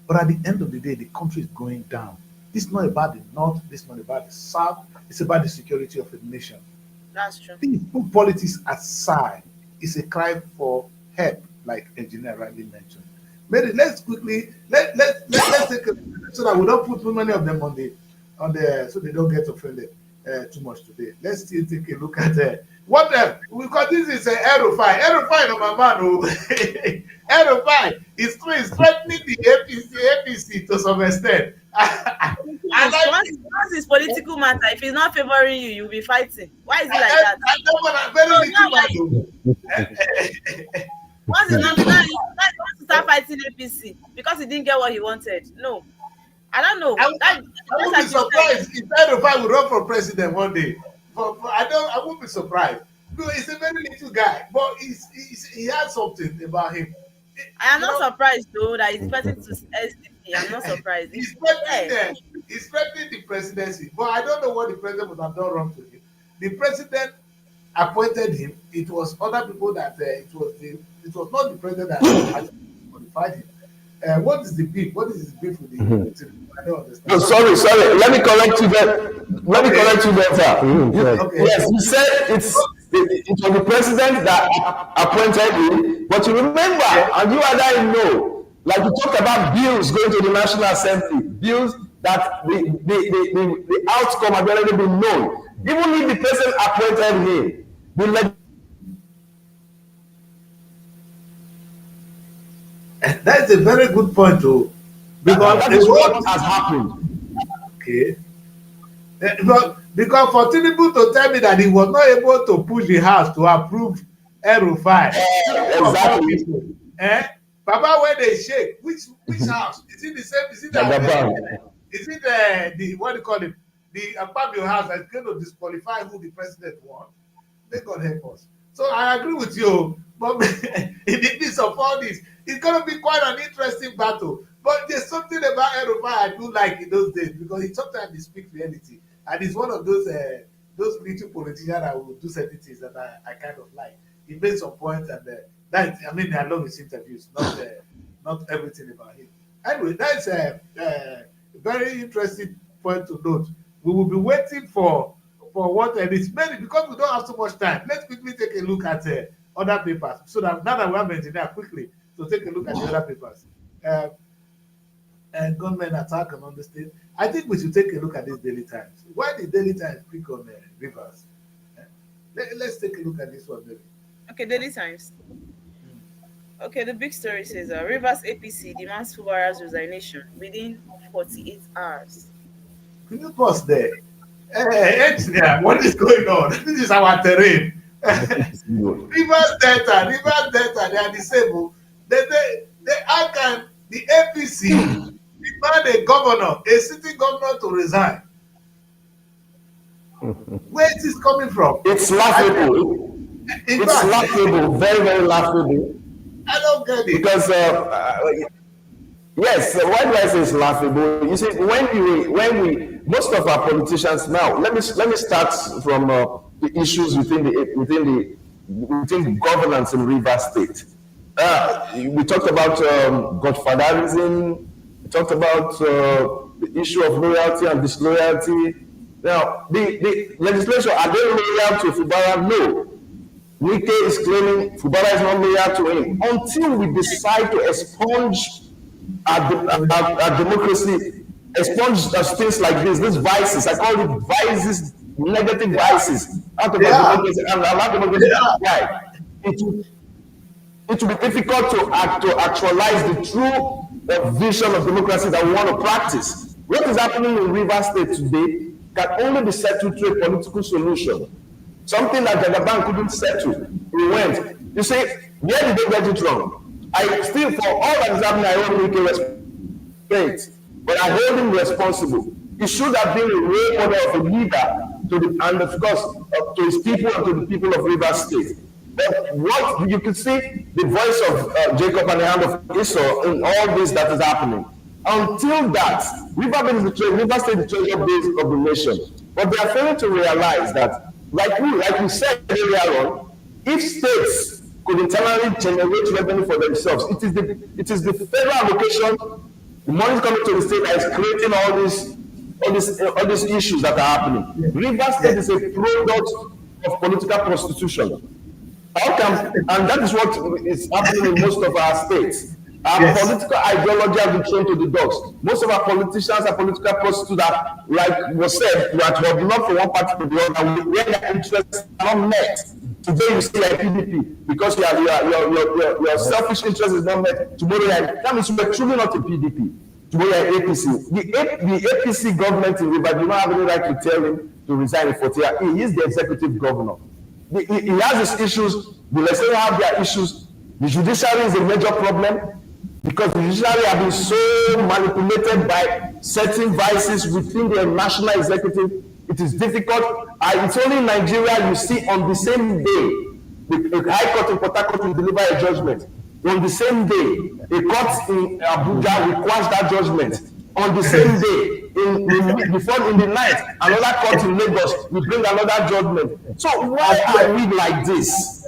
Speaker 1: But at the end of the day, the country is going down. This is not about the North, this is not about the South, it's about the security of the nation.
Speaker 4: That's true.
Speaker 1: Please put politics aside. It's a cry for help, like Engineer rightly mentioned. Maybe let's quickly let's take a, so that we don't put too many of them on the so they don't get offended too much today. Let's still take a look at what because this is a Erufai no my man. Erufai is threatening the APC to some extent.
Speaker 4: Once it's political matter, if it's not favoring you, you'll be fighting. Why is it like that? Once it's not, he wants to start fighting APC because he didn't get what he wanted. No, I don't know.
Speaker 1: I would be surprised if Erufai would run for president one day. I won't be surprised. Because he's a very little guy, but he has something about him.
Speaker 4: I am not surprised though that he's expecting to SDP. I'm not surprised.
Speaker 1: He's threatening the presidency, but I don't know what the president would have done wrong to him. The president appointed him. It was other people that it was not the president that actually qualified him. What is the beef? What is his beef with the? I don't understand.
Speaker 2: No, sorry. Let me correct you there. Sir. Okay. Yes, you said it was the president that appointed him, but you remember, and you and I know, like you talked about bills going to the National Assembly, bills that the outcome had already been known. Even if the president appointed him,
Speaker 1: that is a very good point, too.
Speaker 2: Because that is what has happened.
Speaker 1: Okay. Because for Tinubu to tell me that he was not able to push the House to approve Erufai.
Speaker 2: Exactly.
Speaker 1: Papa, when they shake, which house? Is it the same? Is it the what do you call it? The Akpabio house that's going to disqualify who the president wants? May God help us. So I agree with you, but in the midst of all this, it's going to be quite an interesting battle. But there's something about Erufai I do like in those days, because he sometimes he speaks reality, and he's one of those little politicians that will do certain things that I kind of like. He made some points, and I love his interviews, not everything about him. Anyway, that's a very interesting point to note. We will be waiting for what is many, because we don't have so much time. Let's quickly take a look at other papers, so that now that we have Engineer quickly to take a look at the other papers. And gunmen attack on the state. I think we should take a look at this Daily Times. Why the Daily Times pick on Rivers? Let's take a look at this one, maybe.
Speaker 4: Okay, Daily Times. Okay, the big story says Rivers APC demands Fubara's resignation within 48 hours.
Speaker 1: Can you pause there? Engineer, what is going on? This is our terrain. Rivers Delta, they are disabled. How can the APC demand a governor, a sitting governor, to resign? Where is this coming from?
Speaker 2: It's laughable.
Speaker 1: In
Speaker 2: It's
Speaker 1: fact,
Speaker 2: laughable, very, very laughable.
Speaker 1: I don't get it.
Speaker 2: Because yes, why do I say it's laughable? You see, when we most of our politicians now. Let me start from the issues within governance in Rivers State. We talked about godfatherism. We talked about the issue of loyalty and disloyalty. Now, the legislation, are they loyal to Fubara? No. Wike is claiming Fubara is not loyal to him until we decide to expunge our democracy, expunge things like this, these vices. I call it vices, negative vices out of our democracy and allow democracy to thrive. It will be difficult to actualize the true vision of democracy that we want to practice. What is happening in Rivers State today can only be settled through a political solution. Something that Jagaban couldn't settle. He went. You say, where did they get it wrong? I still, for all that is happening, I don't make a respect, but I hold him responsible. He should have been a role model of a leader and of course to his people and to the people of Rivers State. But what you can see the voice of Jacob and the hand of Esau in all this that is happening. Until that, Rivers State is the treasure base of the nation. But they are failing to realize that, like we said earlier on, if states could internally generate revenue for themselves, it is the federal allocation, the money coming to the state that is creating all these issues that are happening. Rivers State is a product of political prostitution. And that is what is happening in most of our states. Our political ideology has been thrown to the dogs. Most of our politicians are political prostitutes that, like was said, that were not from one party to the other, where their interests are not met. Today you see like PDP because your selfish interest is not met. Tomorrow that means we're truly not a PDP. Tomorrow you're APC. The APC government in Rivers do not have any right to tell him to resign in 40 years. He is the executive governor. He has his issues. The legislature have their issues. The judiciary is a major problem because the judiciary have been so manipulated by certain vices within the national executive. It is difficult. It's only in Nigeria you see on the same day the High Court in Port Harcourt will deliver a judgment. On the same day, a court in Abuja will quash that judgment. On the same day, in the night, another court in Lagos will bring another judgment. So why are we like this?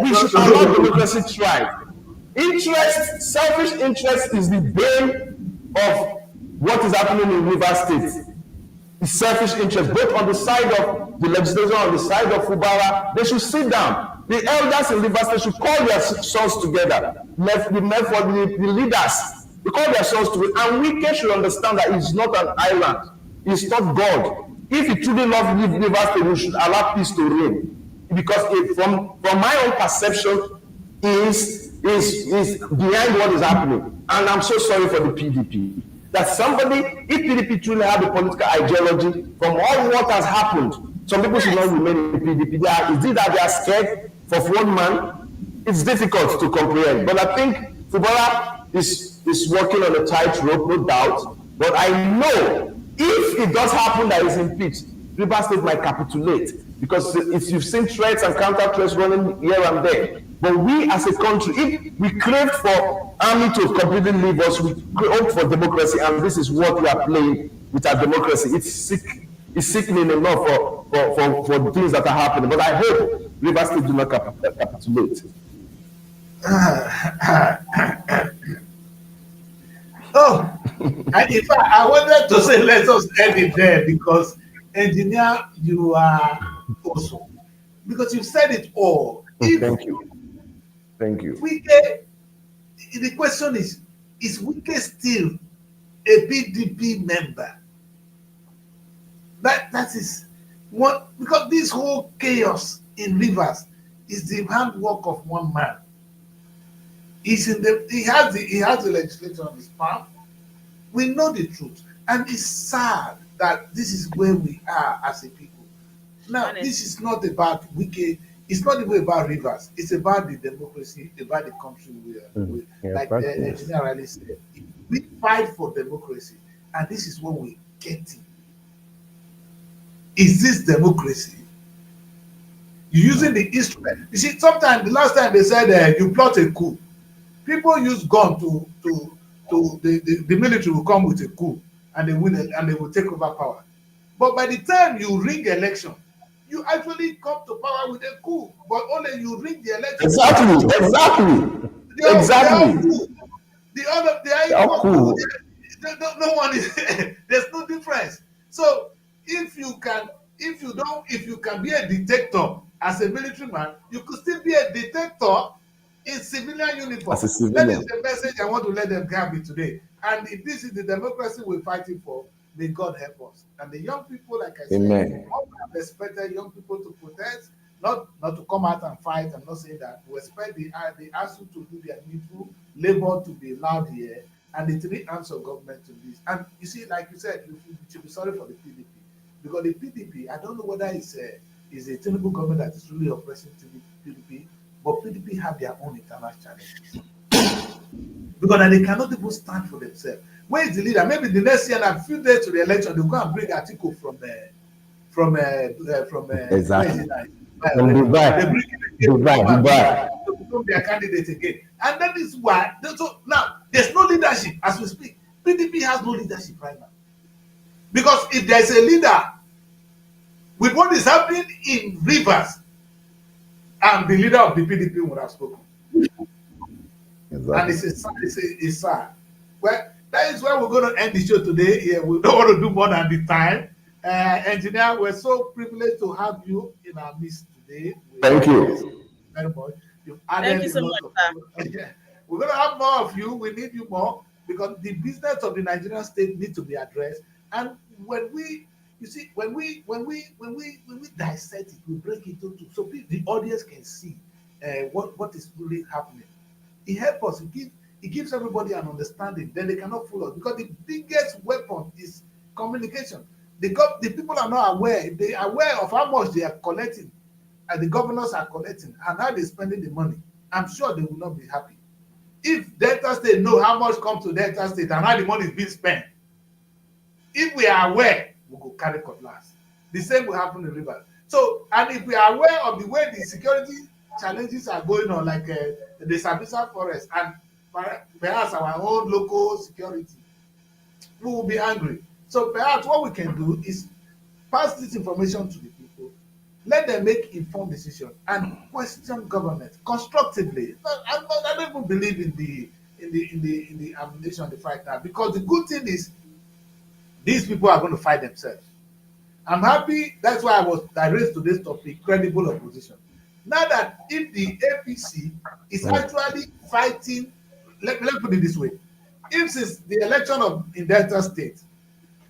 Speaker 2: We should allow democracy thrive. Selfish interest is the bane of what is happening in Rivers State. It's selfish interest, both on the side of the legislature, on the side of Fubara. They should sit down. The elders in Rivers State should call their sons together. The leaders, they call their sons together. And we should understand that it's not an island. It's not God. If he truly loves Rivers State, we should allow peace to reign. Because from my own perception, is behind what is happening. And I'm so sorry for the PDP. That somebody, if PDP truly have a political ideology, from all what has happened, some people should not remain in PDP. Is it that they are scared of one man? It's difficult to comprehend. But I think Fubara is working on a tightrope, no doubt. But I know if it does happen that he's impeached, Rivers State might capitulate. Because if you've seen threats and counter threats running here and there. But we as a country, if we crave for army to completely leave us, we hope for democracy, and this is what we are playing with our democracy. It's sickening enough for things that are happening. But I hope Rivers State do not capitulate.
Speaker 1: In fact, I wanted to say let us end it there because engineer, you are awesome. Because you said it all.
Speaker 2: Thank you.
Speaker 1: Wike, the question is Wike still a PDP member? That is what, because this whole chaos in Rivers is the handwork of one man. He has the legislation on his palm. We know the truth, and it's sad that this is where we are as a people. Now, this is not about wicked. It's not even about Rivers. It's about the democracy, about the country we are. Like the engineer rightly said, we fight for democracy, and this is what we're getting. Is this democracy? You're using the instrument. You see, sometimes the last time they said you plot a coup, people use gun to the military will come with a coup and they win and they will take over power. But by the time you ring election, you actually come to power with a coup, but only you rig the election.
Speaker 2: Exactly.
Speaker 1: No one is. There's no difference. So if you can be a dictator as a military man, you could still be a dictator in civilian uniform.
Speaker 2: As a civilian.
Speaker 1: That is the message I want to let them have it today. And if this is the democracy we're fighting for, may God help us. And the young people, like I said, all have expected young people to protest, not to come out and fight. I'm not saying that. We expect the ASUU to do their needful, labor to be loud here, and the three arms of government to this. And you see, like you said, you should be sorry for the PDP. Because the PDP, I don't know whether it's a Tinubu government that is really oppressing the PDP, but PDP have their own internal challenges. Because they cannot even stand for themselves. Where is the leader? Maybe the next year, and a few days to the election, they'll go and bring article from
Speaker 3: exactly.
Speaker 1: From Dubai. To become their candidate again. And that is why. So now, there's no leadership as we speak. PDP has no leadership right now. Because if there's a leader with what is happening in Rivers, and the leader of the PDP would have spoken. Exactly. And it's sad. Well, that is where we're going to end the show today. Yeah, we don't want to do more than the time. Engineer, we're so privileged to have you in our midst today.
Speaker 2: Thank you
Speaker 1: very much.
Speaker 4: Thank you so much, sir.
Speaker 1: We're going to have more of you. We need you more because the business of the Nigerian state needs to be addressed. And when we dissect it, we break it into so the audience can see what is really happening. It helps us. It gives everybody an understanding. Then they cannot follow us because the biggest weapon is communication. The people are not aware. They are aware of how much they are collecting, and the governors are collecting, and how they're spending the money. I'm sure they will not be happy. If Delta State know how much comes to Delta State and how the money is being spent, if we are aware, we will carry cutlass. The same will happen in Rivers. So, and if we are aware of the way the security challenges are going on, like the Sabisa Forest and perhaps our own local security, we will be angry. So perhaps what we can do is pass this information to the people, let them make informed decisions, and question government constructively. I don't even believe in the ammunition, the fight now, because the good thing is these people are going to fight themselves. I'm happy. That's why I raised today's topic, credible opposition. Now that if the APC is actually fighting, let me put it this way: if since the election in Delta State,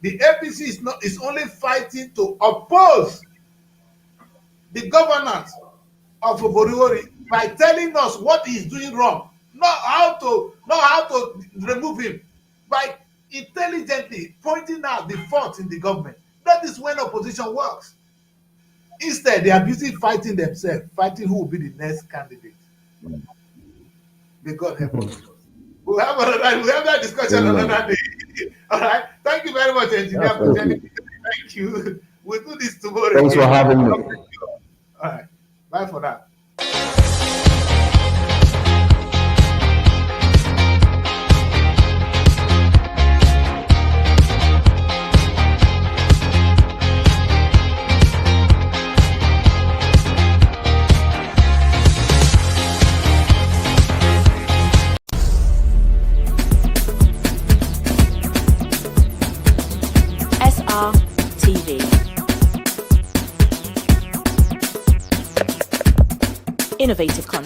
Speaker 1: the APC is only fighting to oppose the governance of Oboriori by telling us what he's doing wrong, not how to remove him, by intelligently pointing out the faults in the government. That is when opposition works. Instead, they are busy fighting themselves, fighting who will be the next candidate. May God help us. We'll have that discussion another day. All right. Thank you very much, engineer, for telling me. Thank you. We'll do this tomorrow.
Speaker 2: Thanks for having me.
Speaker 1: All right. Bye for now.
Speaker 6: Srtv. Innovative content.